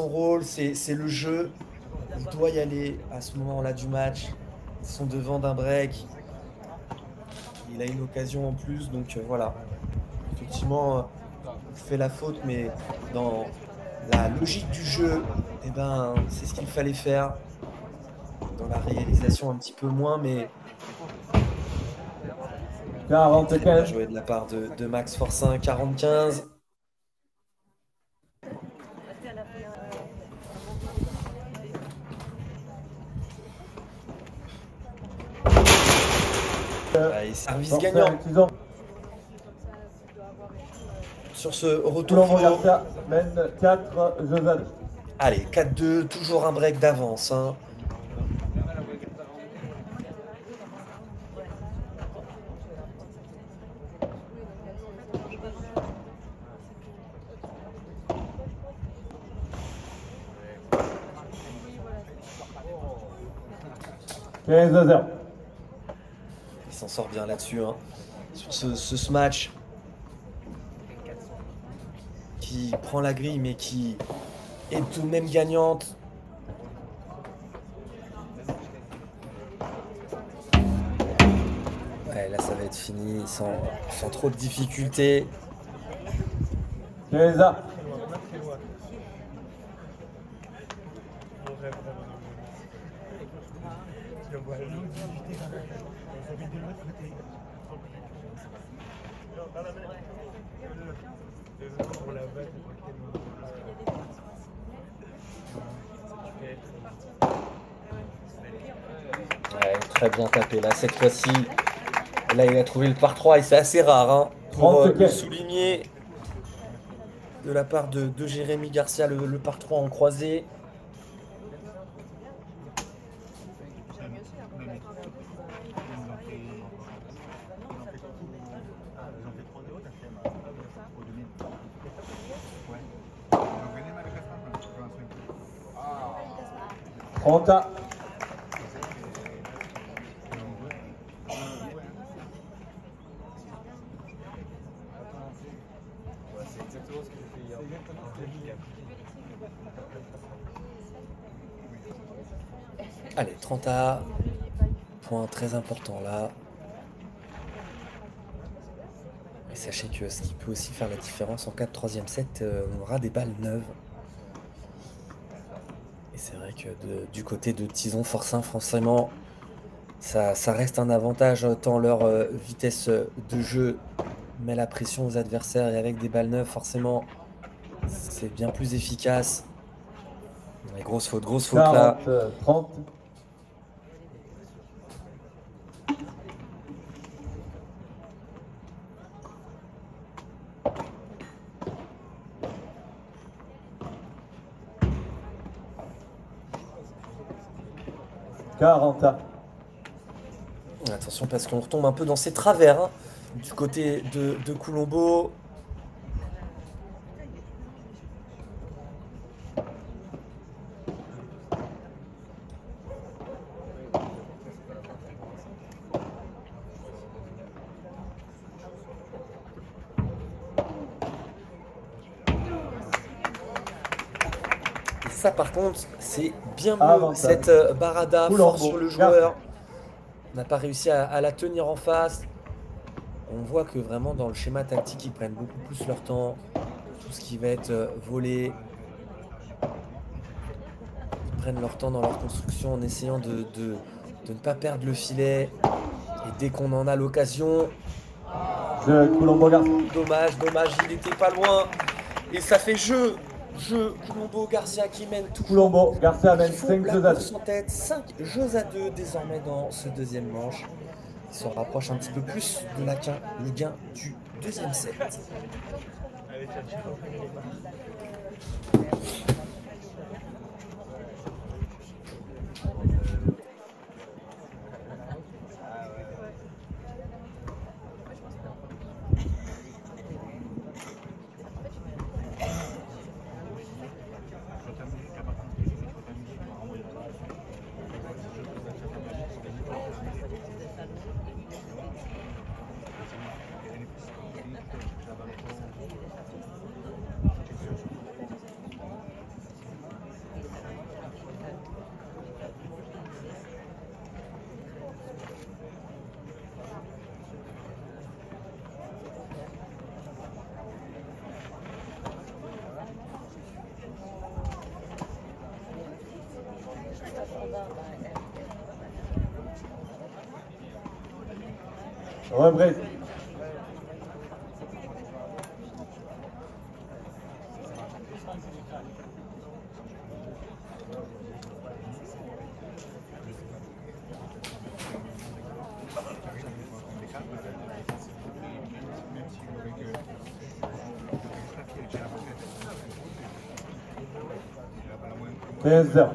rôle, c'est le jeu. Il doit y aller à ce moment-là du match. Ils sont devant d'un break. Il a une occasion en plus, donc voilà. Effectivement, il fait la faute, mais dans la logique du jeu, eh ben, c'est ce qu'il fallait faire. Dans la réalisation, un petit peu moins, mais 45. bien joué de la part de Max Forcin, 45. Et service gagnant sur ce retour. Mène 4 Joseph. Allez, 4-2, toujours un break d'avance. Hein. Il s'en sort bien là-dessus, hein. Sur ce match qui prend la grille mais qui est tout de même gagnante. Ouais, là ça va être fini sans trop de difficultés. Ouais, très bien tapé là cette fois-ci. Là il a trouvé le par 3 et c'est assez rare hein, pour le souligner de la part de Jérémy Garcia, le par 3 en croisé. Fronta. Allez, 30 à point très important là. Et sachez que ce qui peut aussi faire la différence en cas de troisième set, on aura des balles neuves. Et c'est vrai que du côté de Tison Forcin, forcément, ça reste un avantage tant leur vitesse de jeu met la pression aux adversaires et avec des balles neuves, forcément, c'est bien plus efficace. Et grosse faute 40, là. 30. Attention parce qu'on retombe un peu dans ses travers hein, du côté de Colombo. Et ça par contre c'est bien mieux cette barada force sur le joueur. On n'a pas réussi à la tenir en face. On voit que vraiment dans le schéma tactique, ils prennent beaucoup plus leur temps. Tout ce qui va être volé. Ils prennent leur temps dans leur construction en essayant de ne pas perdre le filet. Et dès qu'on en a l'occasion, Colombo Garcia. Dommage, dommage, il était pas loin. Et ça fait jeu. Colombo Garcia qui mène tout. Colombo Garcia mène Il faut 5 la jeux à course en tête, 5 jeux à 2 désormais dans ce deuxième manche. Il se rapproche un petit peu plus de le gain du deuxième set. Reprise. Heures.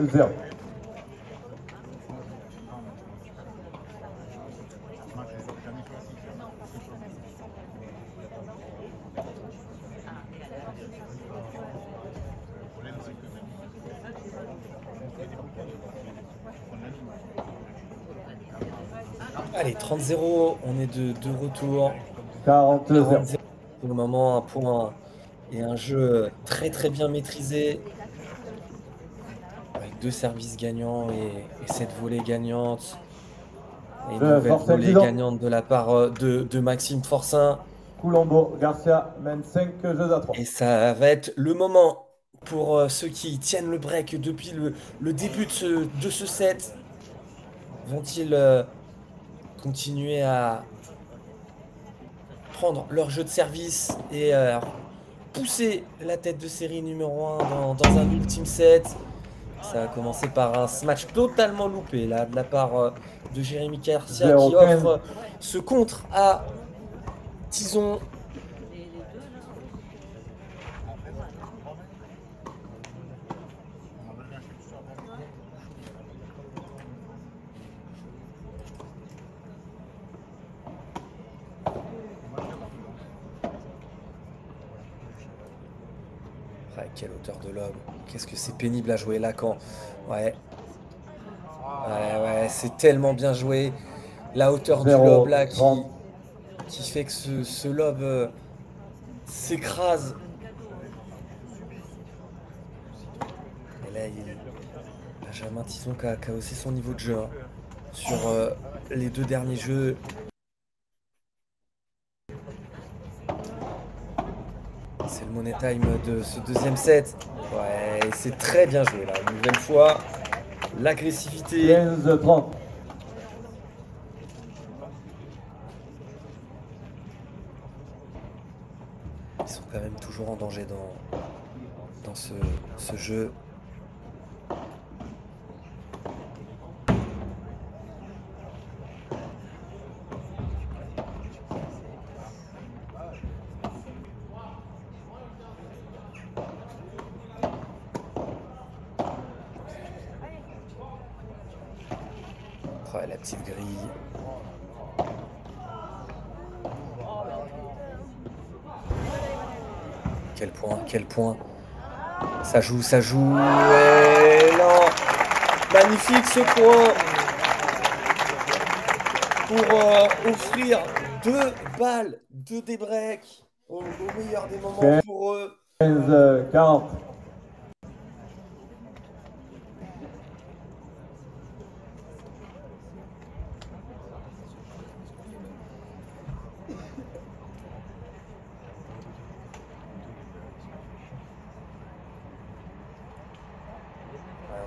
Zéro. Allez, 30-0, on est de retour. 40-0. Pour le moment, un point et un jeu très très bien maîtrisé. Avec 2 services gagnants et 7 volées gagnantes. Et une nouvelle volée gagnante de la part de Maxime Forcin. Colombo Garcia mène 5 jeux à 3. Et ça va être le moment pour ceux qui tiennent le break depuis le début de ce set. Vont-ils continuer à prendre leur jeu de service et pousser la tête de série numéro 1 dans un ultime set? Ça va commencer par un smash totalement loupé là, de la part de Jérémy Garcia qui offre ce contre à Tison. Quelle hauteur de lob. Qu'est-ce que c'est pénible à jouer là quand... Ouais. Ouais, c'est tellement bien joué. La hauteur du lob là qui fait que ce lob s'écrase. Et là, Benjamin Tison qui a haussé son niveau de jeu hein, sur les 2 derniers jeux. C'est le money time de ce deuxième set. Ouais, c'est très bien joué là. Une nouvelle fois, l'agressivité. 15-30. Ils sont quand même toujours en danger dans ce jeu. Ouais, la petite grille. Quel point. Ça joue. Ouais, non. Magnifique ce point. Pour offrir 2 balles, 2 débreaks au meilleur des moments pour eux. 15-40.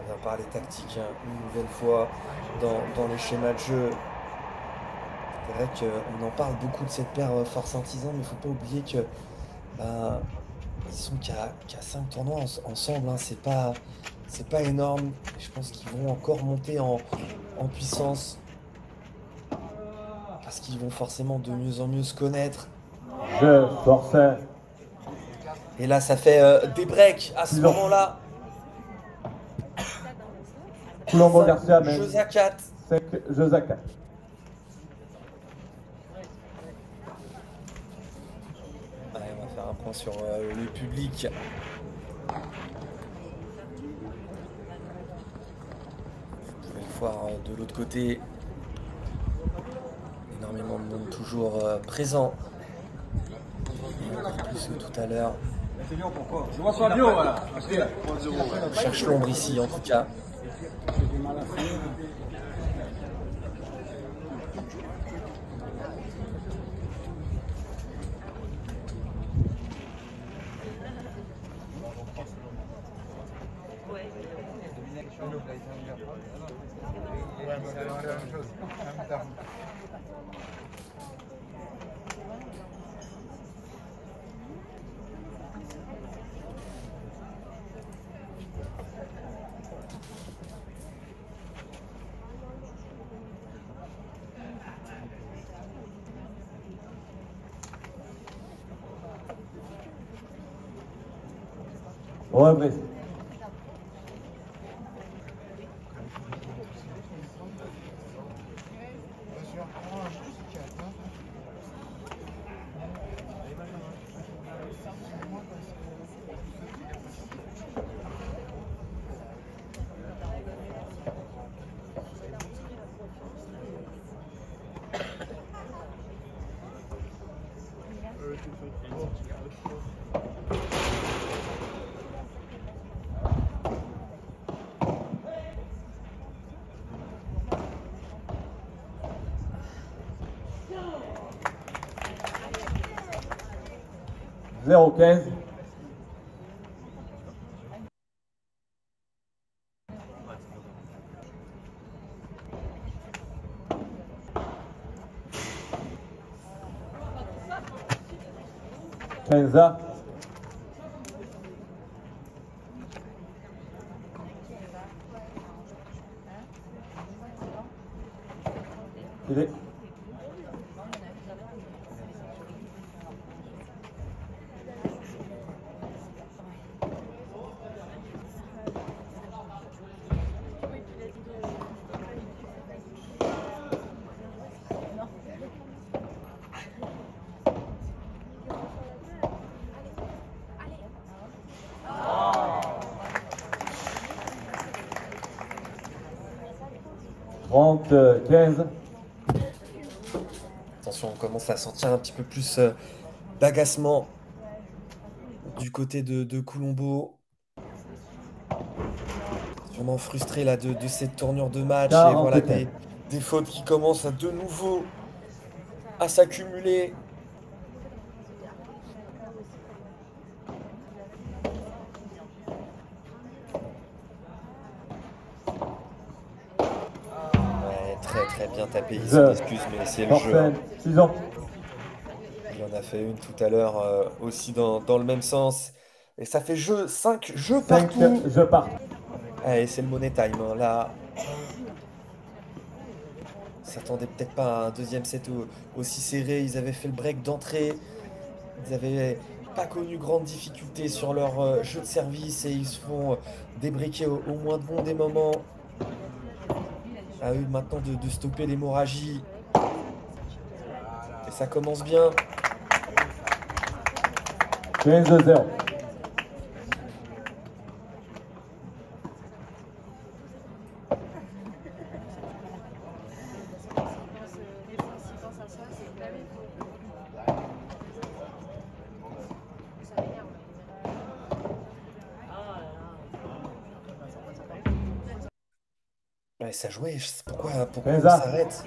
revient parler tactique hein, une nouvelle fois dans les schémas de jeu. C'est vrai qu'on en parle beaucoup de cette paire Fort-Saint-Izan, mais il ne faut pas oublier que ils sont qu'à 5 tournois ensemble. Hein, c'est pas énorme. Je pense qu'ils vont encore monter en puissance. Parce qu'ils vont forcément de mieux en mieux se connaître. Je forçais. Et là, ça fait des breaks à ce moment-là. Colombo Garcia mène Jeux à 4. 5 jeux à 4. Ouais, on va faire un point sur le public. Vous pouvez le voir de l'autre côté. Énormément de monde toujours présent. Et encore plus que tout à l'heure. Je vois sur bio, voilà. On cherche l'ombre ici en tout cas. Ouais, mais c'est la même chose. Même terme. Reprise. Bien sûr. Oh, je sais qu'il y a pas. Zéro 15. Kenza. Il est. Trente 15. Attention, on commence à sentir un petit peu plus d'agacement du côté de Colombo. Sûrement frustré là de cette tournure de match. Et 40, voilà ok. des fautes qui commencent de nouveau à s'accumuler. Ouais, très bien tapé. Il s'en excuse, mais c'est le jeu. Hein. 6 ans. Il en a fait une tout à l'heure aussi dans le même sens. Et ça fait jeu, 5 jeux 5 partout. jeux partout. Allez, c'est le money time. Hein. Là, on s'attendait peut-être pas à un deuxième set aussi serré. Ils avaient fait le break d'entrée. Ils n'avaient pas connu grande difficulté sur leur jeu de service et ils se font débriquer au moins de bons des moments. À eux maintenant de stopper l'hémorragie. Et ça commence bien. 15-0. Ouais, ça jouait, je sais pourquoi on Kenza. s'arrête.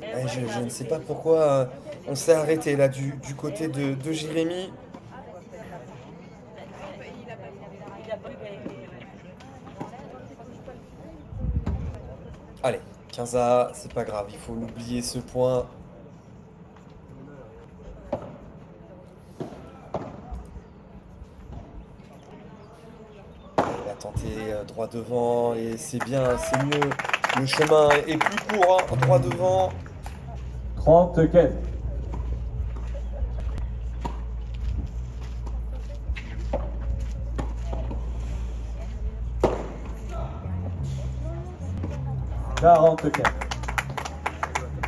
Ouais, je ne sais pas pourquoi on s'est arrêté là du côté de Jérémy. Allez, 15-A, c'est pas grave, il faut l'oublier ce point. Il a tenté droit devant et c'est bien, c'est mieux. Le chemin est plus court, hein, droit devant. 30-15.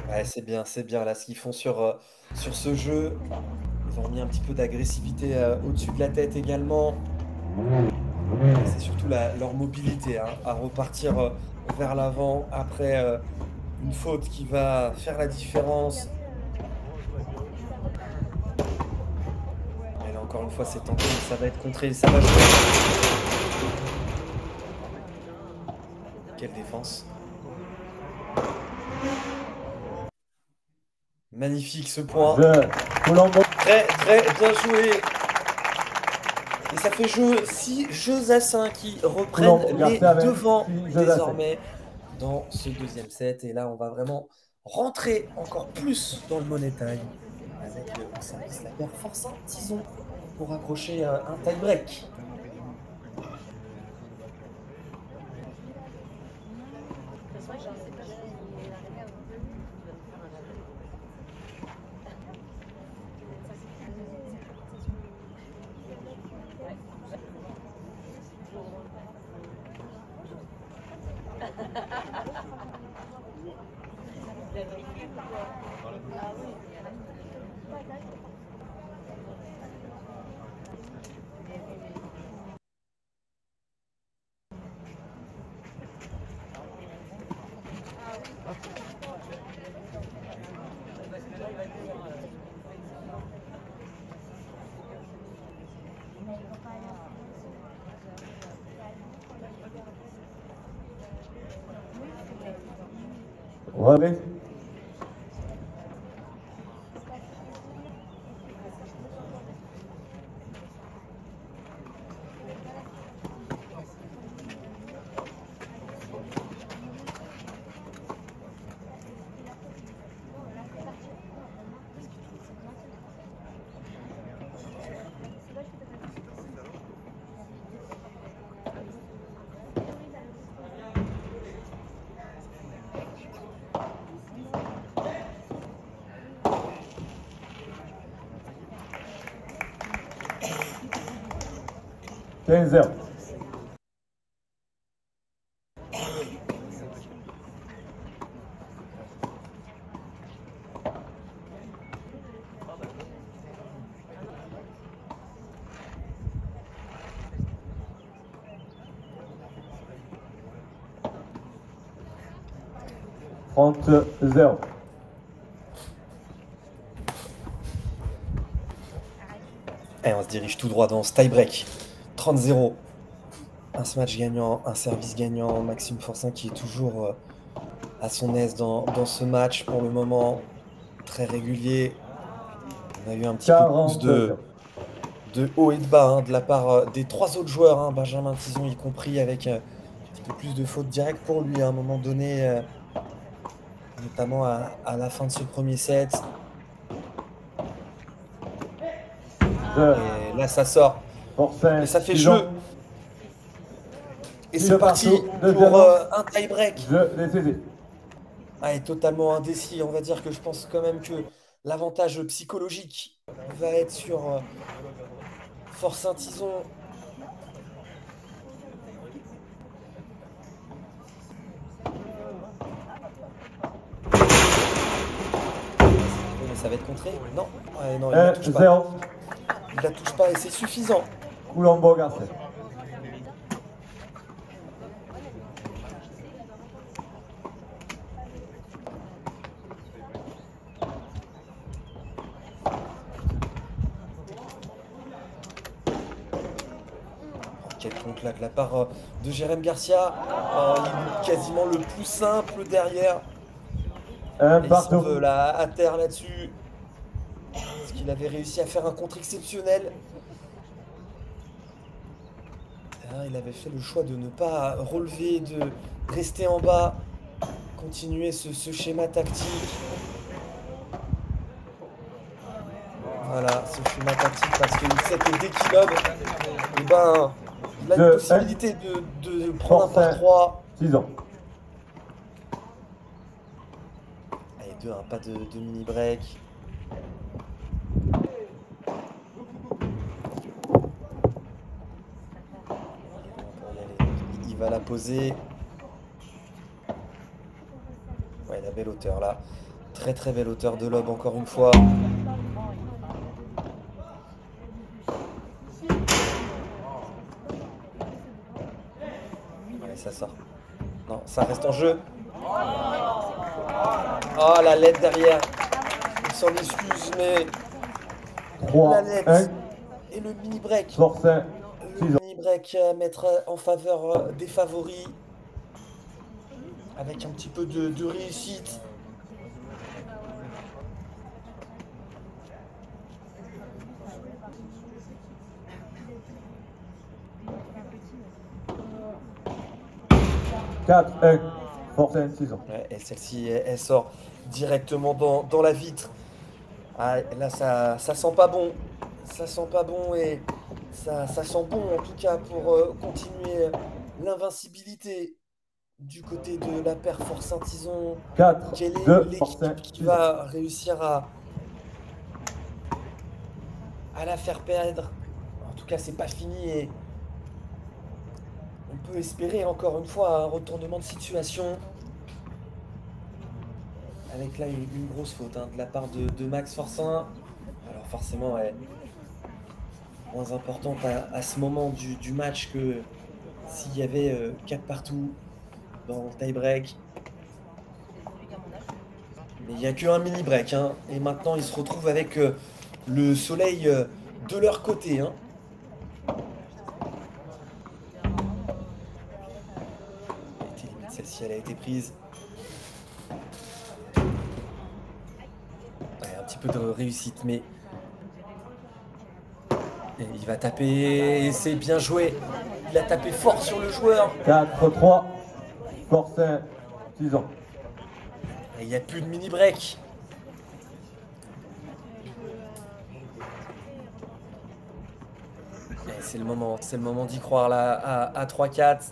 Ouais, c'est bien là ce qu'ils font sur ce jeu. Ils ont mis un petit peu d'agressivité au-dessus de la tête également. C'est surtout leur mobilité hein, à repartir vers l'avant après une faute qui va faire la différence. Et là encore une fois c'est tenté, mais ça va être contré, ça va jouer. Quelle défense. Magnifique ce point. Très bien joué. Et ça fait 6 jeux à 5 qui reprennent les devants désormais dans ce deuxième set. Et là, on va vraiment rentrer encore plus dans le money time avec le service la paire Forçant Tison pour accrocher un tie-break. Relevé. Quinze. 30-0. Et on se dirige tout droit dans ce tie-break. 30-0. Un smash gagnant, un service gagnant. Maxime Forçant qui est toujours à son aise dans ce match pour le moment. Très régulier. On a eu un petit peu plus de haut et de bas hein, de la part des 3 autres joueurs. Hein, Benjamin Tison y compris avec un petit peu plus de fautes directes pour lui à un moment donné. Notamment à la fin de ce premier set. Et là ça sort. Et ça fait jeu. Et c'est parti pour un tie-break. Ah, totalement indécis. On va dire que je pense quand même que l'avantage psychologique va être sur Forçant Tison. Ça va être contré? Non, non, il ne la touche pas. Il la touche pas et c'est suffisant. Coulombo Garcet. Quel contre là de la part de Jérém Garcia. Il est quasiment le plus simple derrière. Et il s'en veut là, à terre là-dessus. Parce qu'il avait réussi à faire un contre exceptionnel. Il avait fait le choix de ne pas relever, de rester en bas. continuer ce schéma tactique. Voilà, ce schéma tactique parce qu'il sait que dès qu'il lobe, eh ben, il a une possibilité de prendre un par 3. 6 ans. Allez, 2-1, pas de mini break. Il va la poser. Ouais, la belle hauteur là. Très très belle hauteur de lob encore une fois. Allez, ça sort. Non, ça reste en jeu. Oh, la LED derrière. Il s'en excuse, mais 3, la LED 1, et le mini break. Forcin, 6 Le ans. mini break à mettre en faveur des favoris. Avec un petit peu de réussite. Quatre, 1, Forcin, 6 ans. Ouais, et celle-ci, elle sort directement dans la vitre. Ah, là, ça sent pas bon. Ça sent pas bon et ça sent bon en tout cas pour continuer l'invincibilité du côté de la paire Forcin-Tison. 4, Quelle 2, est Forcin, l'équipe qui 6 ans. va réussir à la faire perdre? En tout cas, c'est pas fini et on peut espérer encore une fois un retournement de situation. Avec là une grosse faute hein, de la part de Max Forcin. Alors forcément, elle est moins importante à ce moment du match que s'il y avait 4 partout dans le tie-break. Mais il n'y a qu'un mini-break. Hein, et maintenant, ils se retrouvent avec le soleil de leur côté. Hein. Celle-ci, elle a été prise. Ouais, un petit peu de réussite, mais et il va taper. C'est bien joué. Il a tapé fort sur le joueur. 4, 3, Forcin, 6 ans. Et il n'y a plus de mini-break. C'est le moment d'y croire là à 3-4.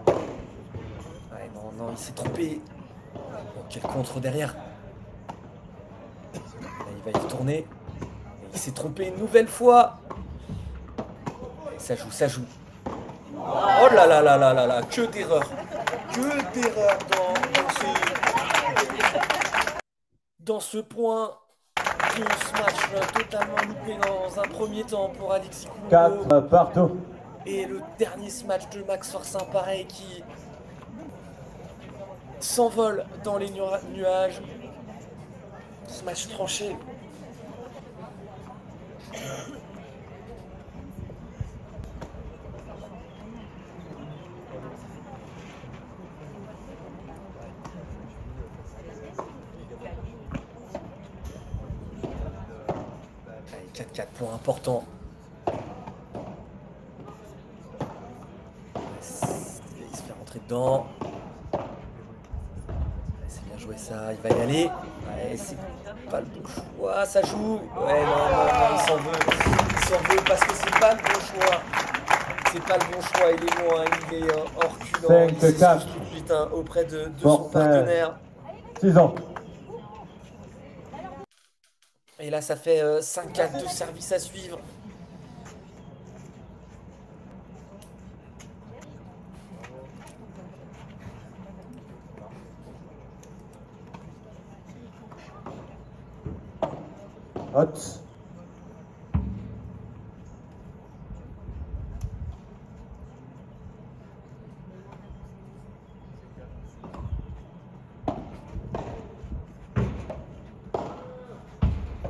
Ouais, non, il s'est trompé. Oh, quel contre derrière. Là, il va y retourner. Et il s'est trompé une nouvelle fois. Et ça joue. Oh là là là là là là, que d'erreurs. Que d'erreurs dans ce point de ce match totalement loupé dans un premier temps pour Alexis Koungo. 4, partout. Et le dernier match de Max Forcin, pareil, qui s'envole dans les nuages. Ce match tranché. Allez, 4-4 points importants. Il se fait rentrer dedans. C'est bien joué ça, il va y aller. Ouais, c'est pas le bon choix, ça joue. Ouais, non, il s'en veut. Il s'en veut parce que c'est pas le bon choix. C'est pas le bon choix, il est loin, il est hors reculant. 5, Il s'excuse 4. tout de suite hein, auprès de son partenaire. 6 ans. Et là, ça fait 5-4 de service à suivre. Hot.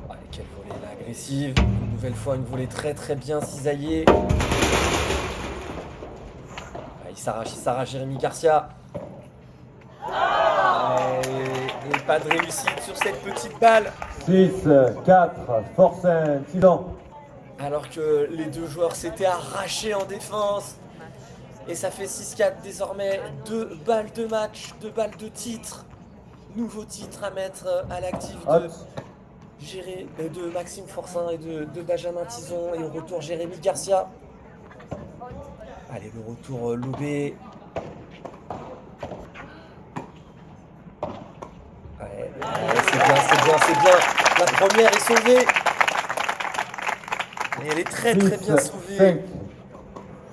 Allez, quelle volée là, agressive. Une nouvelle fois, une volée très très bien cisaillée. Ah, il s'arrache Jérémy Garcia. Et pas de réussite sur cette petite balle. 6, 4, Forcin, 6 ans. Alors que les deux joueurs s'étaient arrachés en défense. Et ça fait 6-4 désormais. 2 balles de match, 2 balles de titre. Nouveau titre à mettre à l'actif de Maxime Forçin et de Benjamin Tison. Et au retour, Jérémy Garcia. Allez, le retour Lobé. Ouais, c'est bien. La première est sauvée. Et elle est très bien sauvée. 5.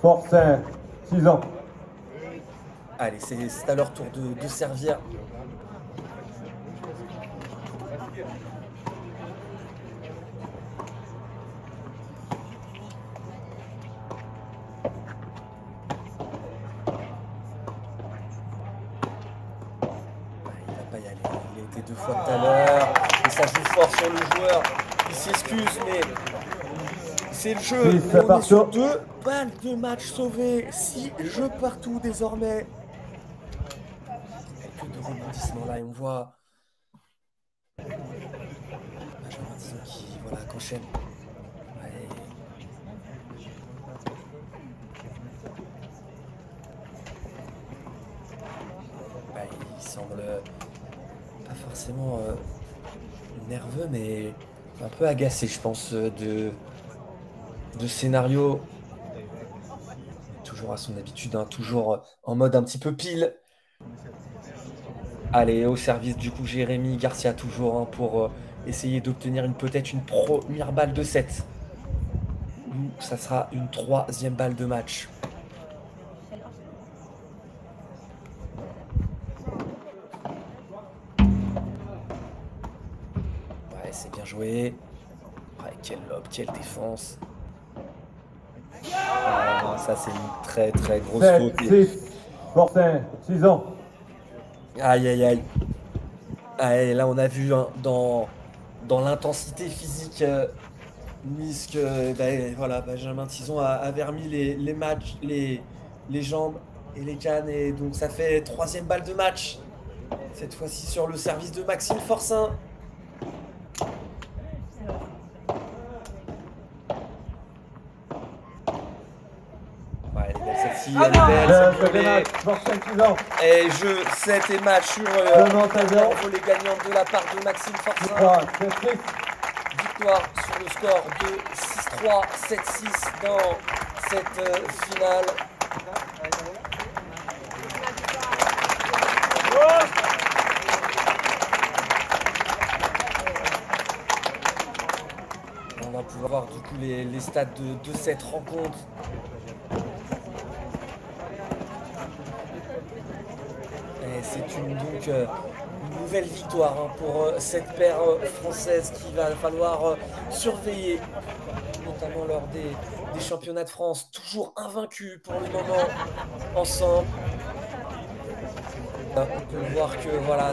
Forçin, 6 ans. Allez, c'est à leur tour de servir. Il va pas y aller. Il a été 2 fois tout à l'heure. Et ça joue fort sur le joueur. Il s'excuse, mais c'est le jeu. Oui, On est sur 2 balles de match sauvées. 6 jeux partout désormais. Et que de rebondissements là. Et on voit Benjamin Tison qui enchaîne. Ouais. Ouais, il semble pas forcément nerveux, mais un peu agacé, je pense, de scénario. Toujours à son habitude, hein, toujours en mode un petit peu pile. Allez, au service du coup Jérémy Garcia toujours, hein, pour essayer d'obtenir peut-être une première balle de 7. Ou ça sera une 3e balle de match. Ouais, c'est bien joué. Ouais, quel lob, quelle défense. Ah, ça c'est une très grosse 7, faute. 6, Forçin, 6 ans. Aïe. Et là, on a vu, hein, dans l'intensité physique mise que Benjamin Tison avait remis les jambes et les cannes. Et donc, ça fait 3e balle de match. Cette fois-ci sur le service de Maxime Forçin. Ouais, elle est belle celle-ci, elle est belle. Et jeu 7 et match sur les gagnantes de la part de Maxime Forçin. Victoire sur le score de 6-3, 7-6 dans cette finale. On va pouvoir voir du coup les stats de cette rencontre. Et c'est une nouvelle victoire, hein, pour cette paire française qu'il va falloir surveiller, notamment lors des championnats de France, toujours invaincus pour le moment ensemble. On peut voir que voilà,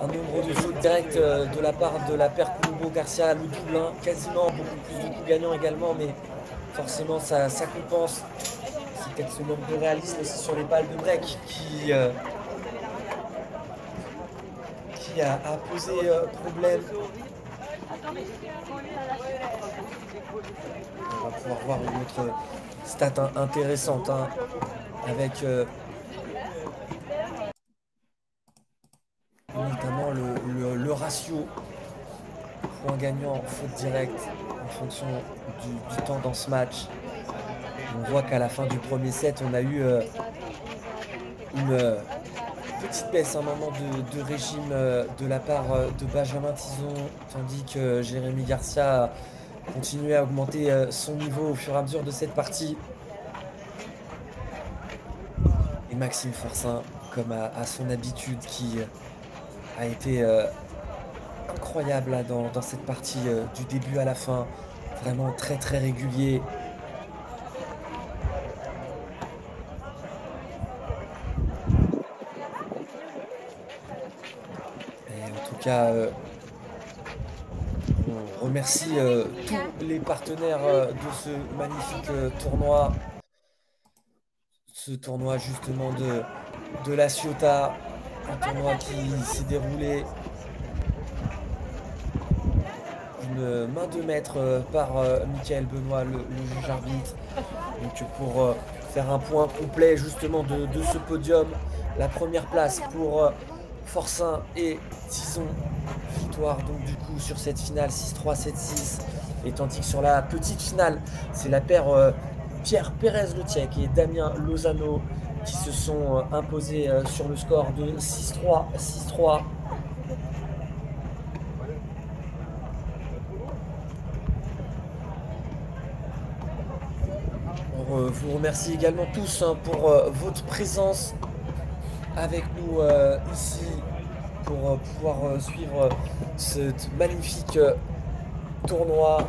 un nombre de fautes directes de la part de la paire Colombo-Garcia, le double, hein, quasiment beaucoup plus de coups gagnants également, mais forcément ça compense. C'est peut-être ce manque de réalisme aussi sur les balles de break qui a posé problème. On va pouvoir voir une autre stat intéressante, hein, avec notamment le ratio point gagnant faute directe en fonction du temps dans ce match. On voit qu'à la fin du premier set, on a eu une petite baisse, un moment de régime de la part de Benjamin Tison, tandis que Jérémy Garcia continuait à augmenter son niveau au fur et à mesure de cette partie. Et Maxime Forçin, comme à son habitude, qui a été incroyable là, dans cette partie du début à la fin, vraiment très régulier. On remercie tous les partenaires de ce magnifique tournoi. Ce tournoi justement de la Ciotat, un tournoi qui s'est déroulé une main de maître par Michael Benoît, le juge arbitre. Donc pour faire un point complet justement de ce podium. La première place pour Forcin et Tison. Victoire donc du coup sur cette finale 6-3, 7-6. Et tandis que sur la petite finale, c'est la paire Pierre Pérez-Le Tiec et Damien Lozano qui se sont imposés sur le score de 6-3, 6-3. On vous remercie également tous pour votre présence avec nous ici pour pouvoir suivre ce magnifique tournoi.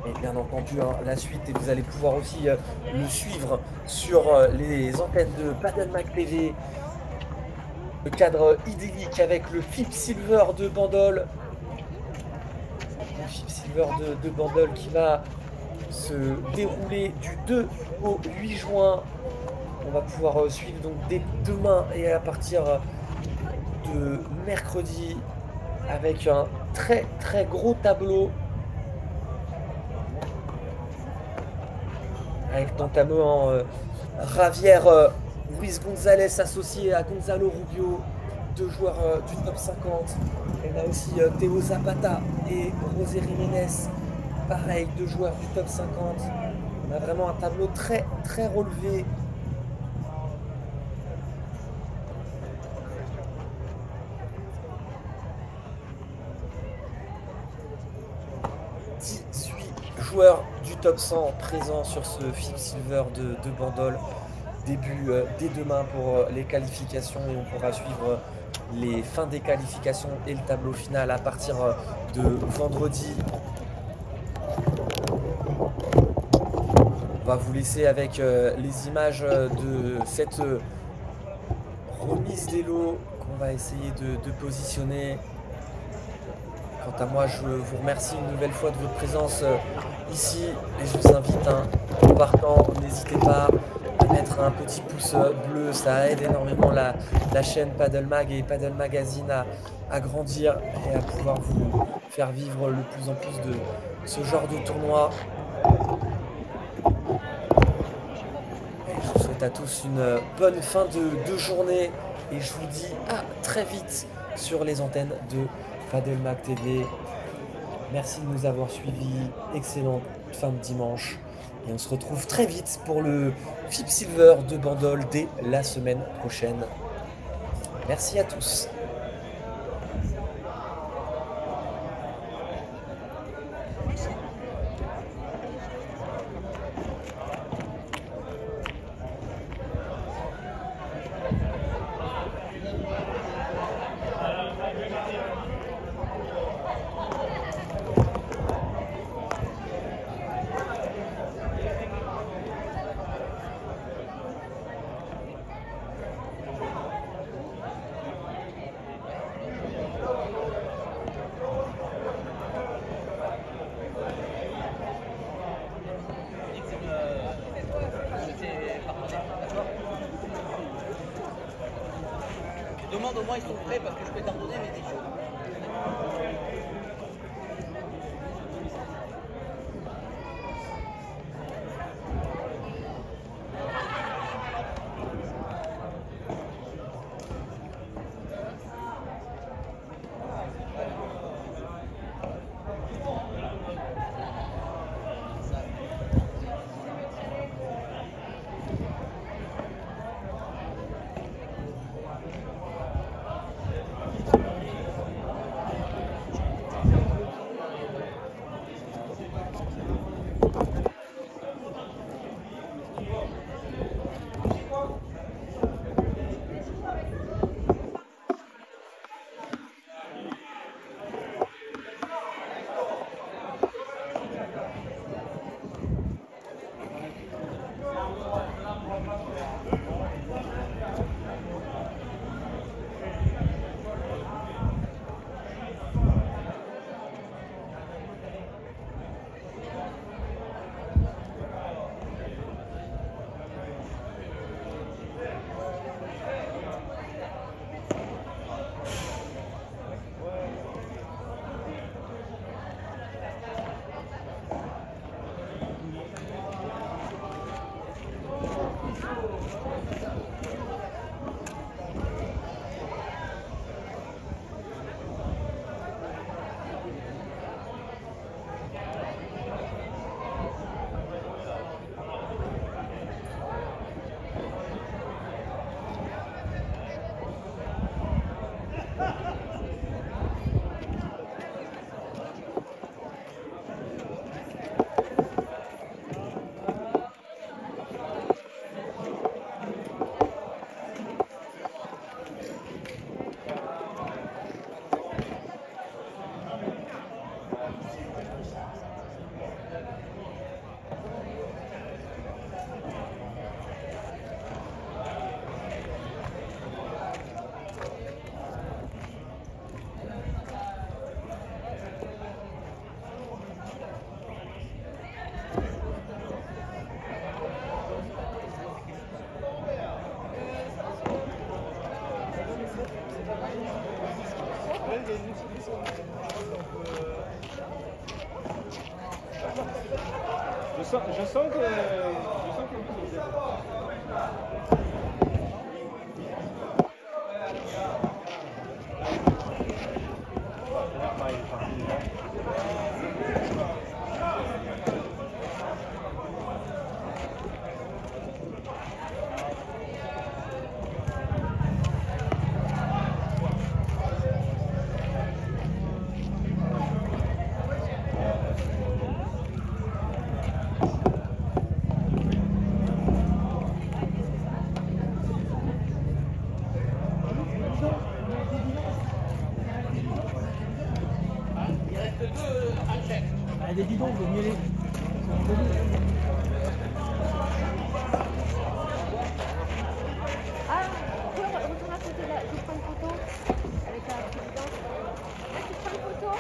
Et bien entendu, la suite, et vous allez pouvoir aussi le suivre sur les antennes de Paddle-Mac TV. Le cadre idyllique avec le FIP Silver de Bandol. Le FIP Silver de Bandol qui va se dérouler du 2 au 8 juin. On va pouvoir suivre donc dès demain et à partir de mercredi avec un très très gros tableau. Avec notamment Javier Ruiz González associé à Gonzalo Rubio, deux joueurs du top 50. On a aussi Théo Zapata et José Jiménez, pareil, deux joueurs du top 50. On a vraiment un tableau très très relevé. Joueurs du top 100 présents sur ce FIP Silver de Bandol. Début dès demain pour les qualifications et on pourra suivre les fins des qualifications et le tableau final à partir de vendredi. On va vous laisser avec les images de cette remise des lots qu'on va essayer de positionner. Quant à moi, je vous remercie une nouvelle fois de votre présence ici et je vous invite, en partant, n'hésitez pas à mettre un petit pouce bleu, ça aide énormément la chaîne Paddle Mag et Paddle Magazine à grandir et à pouvoir vous faire vivre de plus en plus de ce genre de tournoi. Et je vous souhaite à tous une bonne fin de journée et je vous dis à très vite sur les antennes de Paddle-Mac TV. Merci de nous avoir suivis. Excellente fin de dimanche. Et on se retrouve très vite pour le FIP Silver de Bandol dès la semaine prochaine. Merci à tous. Demande au moins ils sont prêts parce que je peux t'en donner mais t'es chaud. sens que des bidons, il vaut mieux les. Ah, on peut retourner à côté là. Je prends une photo avec la présidente. Là, tu prends une photo.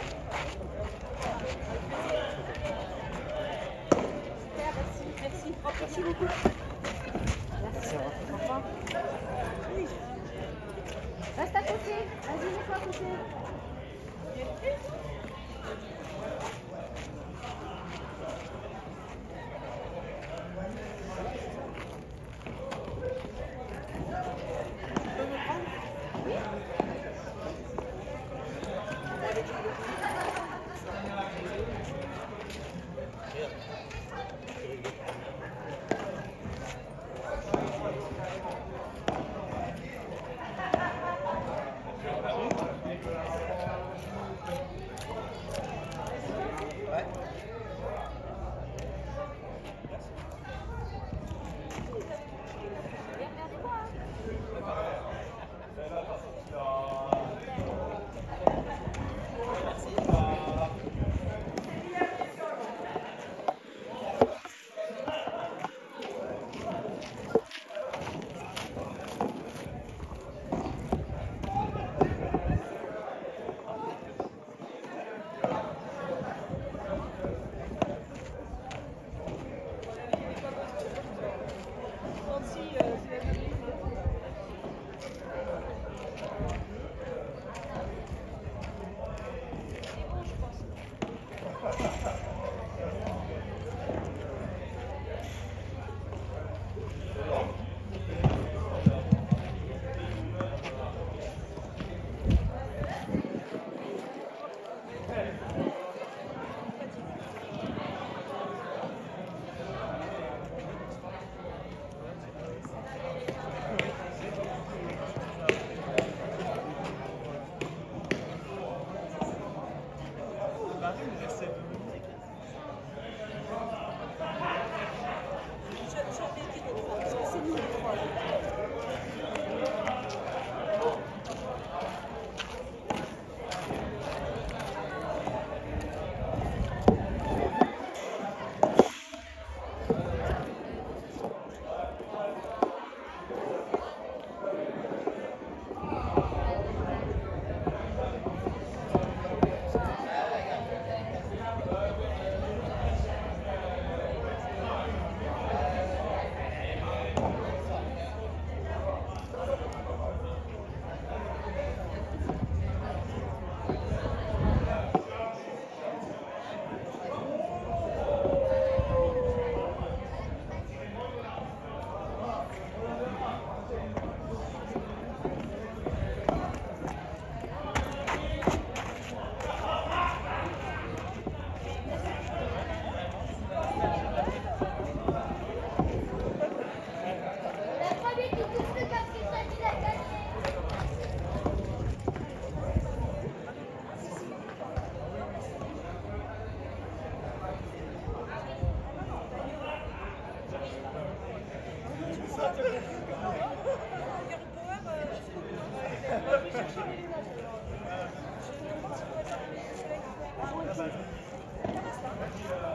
Super, merci. Merci. Merci beaucoup. Merci. Au revoir. Reste à côté. Vas-y, mets-toi à côté.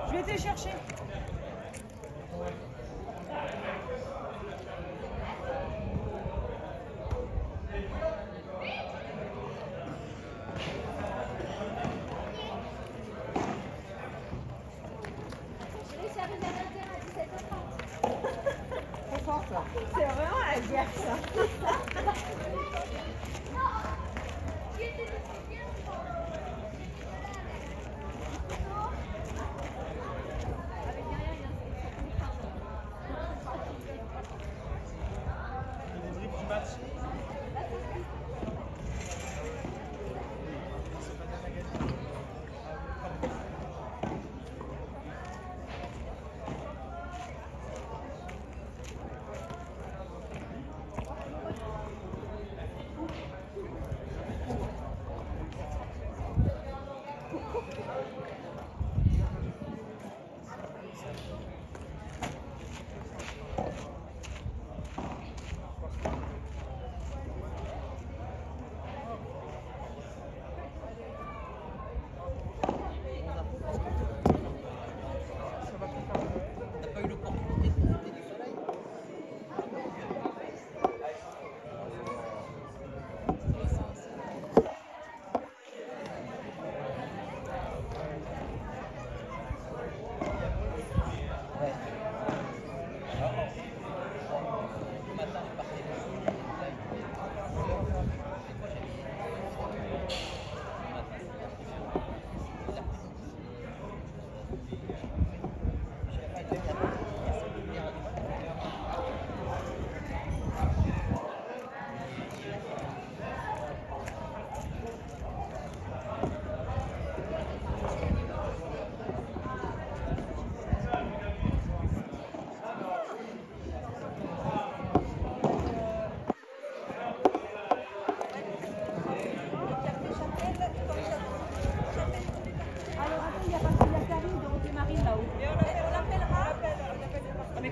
Je vais te chercher. Trop forte. C'est vraiment la guerre, ça.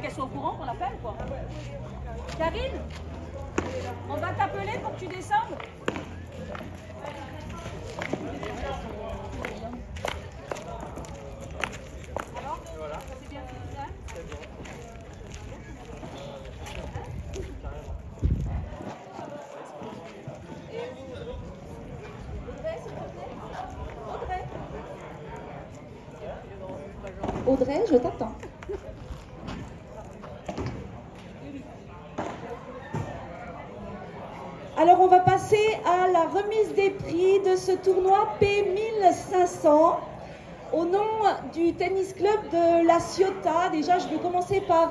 qu'elle soit au courant qu'on l'appelle, quoi. Karine, on va t'appeler pour que tu descendes. Alors, ça s'est bien fini, hein? Audrey, je t'attends. Alors on va passer à la remise des prix de ce tournoi P1500 au nom du tennis club de La Ciotat. Déjà je vais commencer par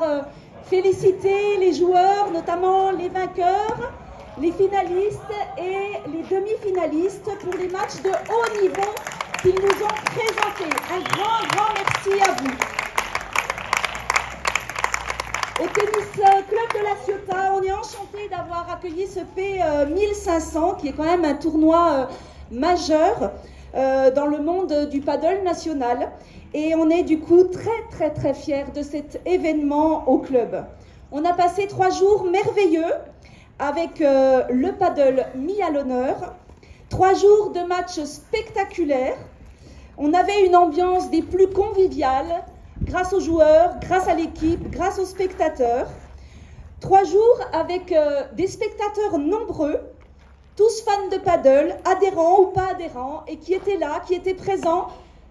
féliciter les joueurs, notamment les vainqueurs, les finalistes et les demi-finalistes pour les matchs de haut niveau qu'ils nous ont présentés. Un grand merci à vous. Au Tennis Club de La Ciotat, on est enchanté d'avoir accueilli ce P1500 qui est quand même un tournoi majeur dans le monde du paddle national. Et on est du coup très fiers de cet événement au club. On a passé 3 jours merveilleux avec le paddle mis à l'honneur. 3 jours de matchs spectaculaires. On avait une ambiance des plus conviviales, grâce aux joueurs, grâce à l'équipe, grâce aux spectateurs. 3 jours avec des spectateurs nombreux, tous fans de paddle, adhérents ou pas adhérents, et qui étaient là, qui étaient présents,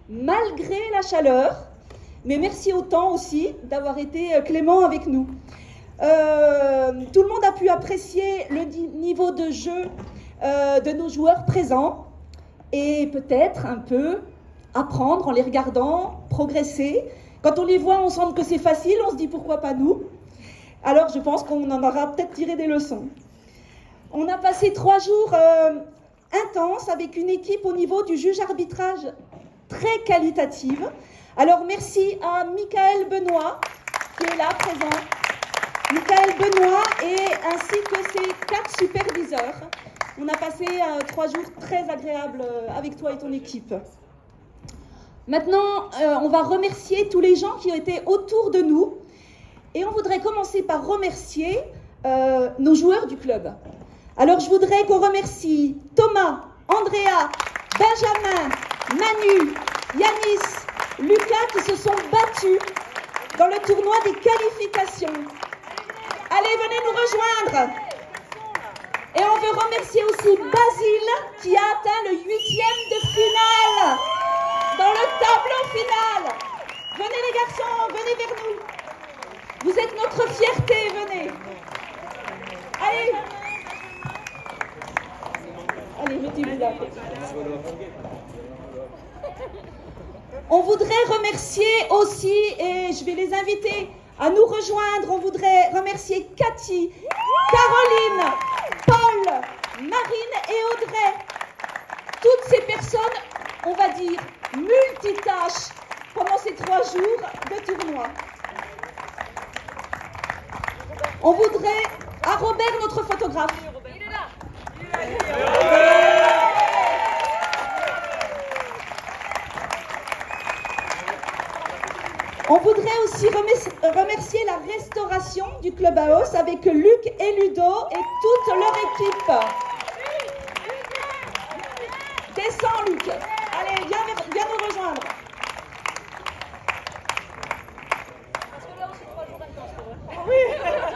malgré la chaleur. Mais merci autant aussi d'avoir été clément avec nous. Tout le monde a pu apprécier le niveau de jeu de nos joueurs présents et peut-être un peu apprendre en les regardant, progresser. Quand on les voit, on sent que c'est facile, on se dit pourquoi pas nous. Alors je pense qu'on en aura peut-être tiré des leçons. On a passé 3 jours intenses avec une équipe au niveau du juge arbitrage très qualitative. Alors merci à Michael Benoît qui est là présent. Michael Benoît et ainsi que ses 4 superviseurs. On a passé 3 jours très agréables avec toi et ton équipe. Maintenant, on va remercier tous les gens qui ont été autour de nous. Et on voudrait commencer par remercier nos joueurs du club. Alors, je voudrais qu'on remercie Thomas, Andrea, Benjamin, Manu, Yanis, Lucas qui se sont battus dans le tournoi des qualifications. Allez, venez nous rejoindre. Et on veut remercier aussi Basile qui a atteint le 8e de finale dans le tableau final. Venez les garçons, venez vers nous. Vous êtes notre fierté, venez. Allez. Allez, mettez-vous là. On voudrait remercier aussi, et je vais les inviter à nous rejoindre, on voudrait remercier Cathy, Caroline, Paul, Marine et Audrey. Toutes ces personnes, on va dire, multitâches pendant ces 3 jours de tournoi. On voudrait à Robert, notre photographe. Il est là. On voudrait aussi remercier la restauration du Clubhouse avec Luc et Ludo et toute leur équipe. Descends, Luc. Allez, viens nous rejoindre.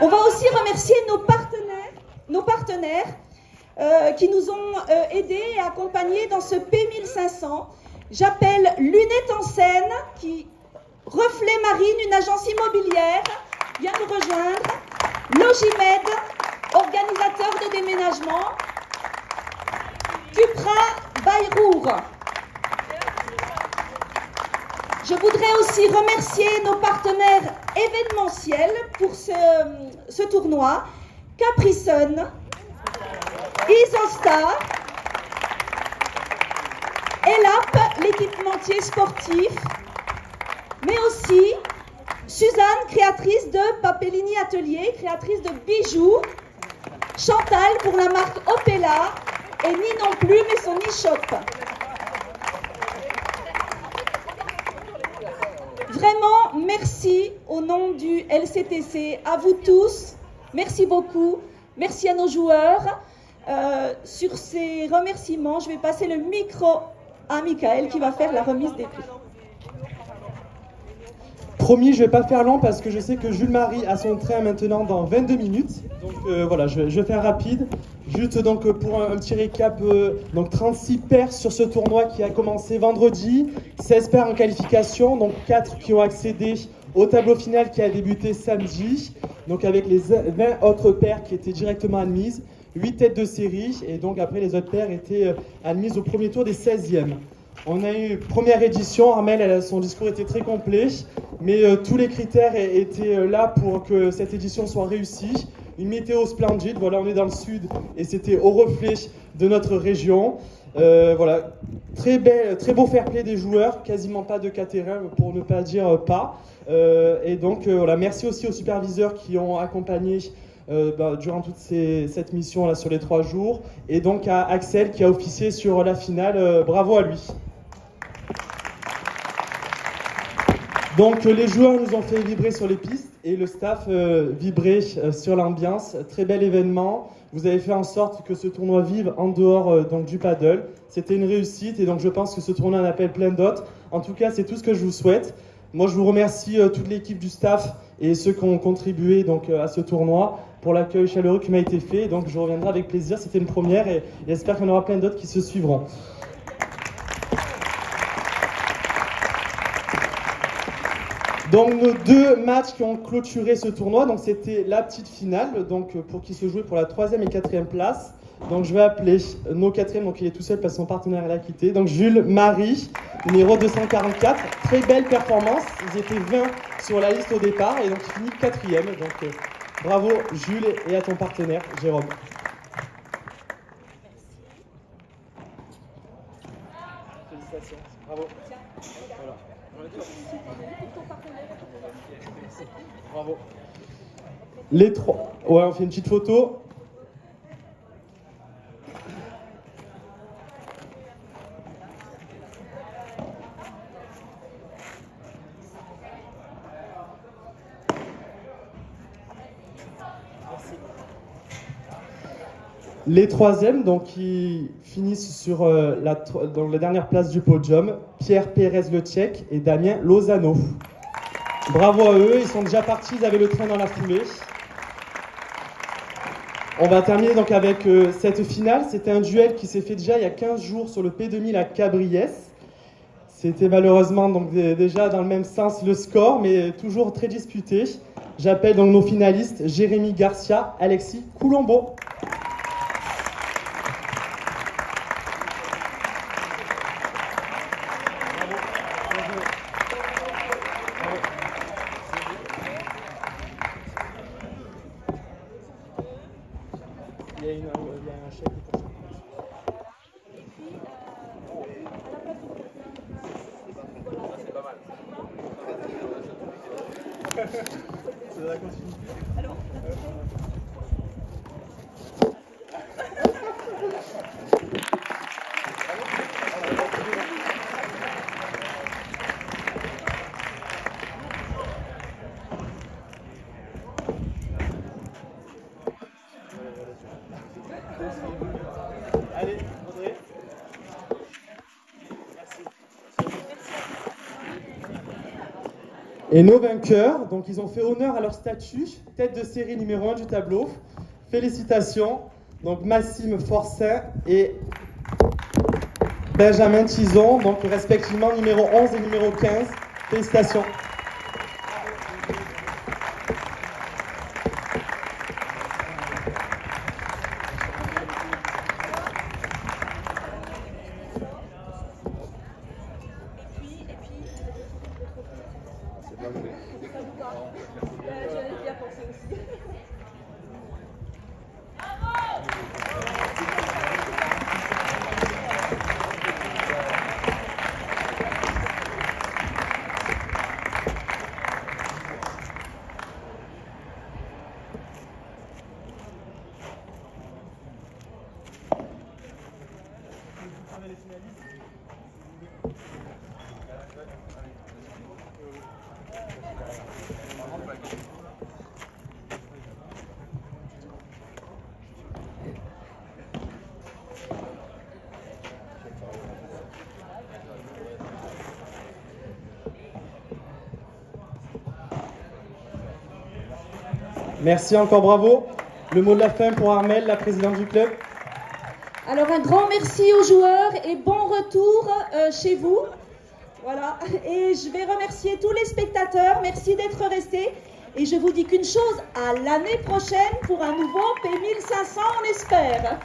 On va aussi remercier nos partenaires qui nous ont aidés et accompagnés dans ce P1500. J'appelle Lunettes en scène qui... Reflet Marine, une agence immobilière, vient nous rejoindre. Logimed, organisateur de déménagement. Cupra Bayrou. Je voudrais aussi remercier nos partenaires événementiels pour ce tournoi. Capricon, Isostar, ELAP, l'équipementier sportif, mais aussi Suzanne, créatrice de Papellini Atelier, créatrice de bijoux, Chantal pour la marque Opella, et ni non plus, mais son e-shop. Vraiment, merci au nom du LCTC à vous tous. Merci beaucoup. Merci à nos joueurs. Sur ces remerciements, je vais passer le micro à Michael qui va faire la remise des prix. Promis, je ne vais pas faire long parce que je sais que Jules-Marie a son train maintenant dans 22 minutes. Donc voilà, je vais faire rapide. Juste donc pour un petit récap, donc 36 paires sur ce tournoi qui a commencé vendredi, 16 paires en qualification, donc 4 qui ont accédé au tableau final qui a débuté samedi, donc avec les 20 autres paires qui étaient directement admises, 8 têtes de série, et donc après les autres paires étaient admises au premier tour des 16e. On a eu première édition, Armelle, son discours était très complet, mais tous les critères étaient là pour que cette édition soit réussie. Une météo splendide, voilà, on est dans le sud et c'était au reflet de notre région. Voilà, très beau fair play des joueurs, quasiment pas de cas terrain pour ne pas dire pas. Et donc voilà, merci aussi aux superviseurs qui ont accompagné durant toute cette mission là sur les 3 jours, et donc à Axel qui a officié sur la finale, bravo à lui. Donc les joueurs nous ont fait vibrer sur les pistes et le staff vibrer sur l'ambiance. Très bel événement. Vous avez fait en sorte que ce tournoi vive en dehors donc du paddle. C'était une réussite et donc je pense que ce tournoi en appelle plein d'autres. En tout cas, c'est tout ce que je vous souhaite. Moi, je vous remercie toute l'équipe du staff et ceux qui ont contribué donc à ce tournoi pour l'accueil chaleureux qui m'a été fait. Donc je reviendrai avec plaisir. C'était une première et j'espère qu'il y en aura plein d'autres qui se suivront. Donc nos 2 matchs qui ont clôturé ce tournoi, donc c'était la petite finale, donc pour qui se jouait pour la 3e et 4e place. Donc je vais appeler nos 4e, donc il est tout seul parce que son partenaire l'a quitté. Donc Jules, Marie, numéro 244, très belle performance. Ils étaient 20 sur la liste au départ et donc il finit 4e. Donc bravo Jules et à ton partenaire Jérôme. Félicitations, bravo. Voilà. Bravo. Les 3. Ouais, on fait une petite photo. Les 3e, donc qui finissent sur dans la dernière place du podium, Pierre Pérez le Tchèque et Damien Lozano. Bravo à eux, ils sont déjà partis, ils avaient le train dans la foulée. On va terminer donc avec cette finale. C'était un duel qui s'est fait déjà il y a 15 jours sur le P2000 à Cabriès. C'était malheureusement donc déjà dans le même sens le score, mais toujours très disputé. J'appelle donc nos finalistes, Jérémy Garcia, Alexis Coulombo. Il y a un chèque pour ça. C'est pas mal. C'est de la continuité. Alors. Allez, Audrey. Merci. Et nos vainqueurs, donc ils ont fait honneur à leur statut, tête de série numéro 1 du tableau. Félicitations. Donc Massime Forcin et Benjamin Tison, donc respectivement numéro 11 et numéro 15. Félicitations. J'avais bien pensé aussi. Merci encore, bravo. Le mot de la fin pour Armelle, la présidente du club. Alors un grand merci aux joueurs et bon retour chez vous. Voilà, et je vais remercier tous les spectateurs, merci d'être restés. Et je vous dis qu'une chose, à l'année prochaine pour un nouveau P1500, on espère.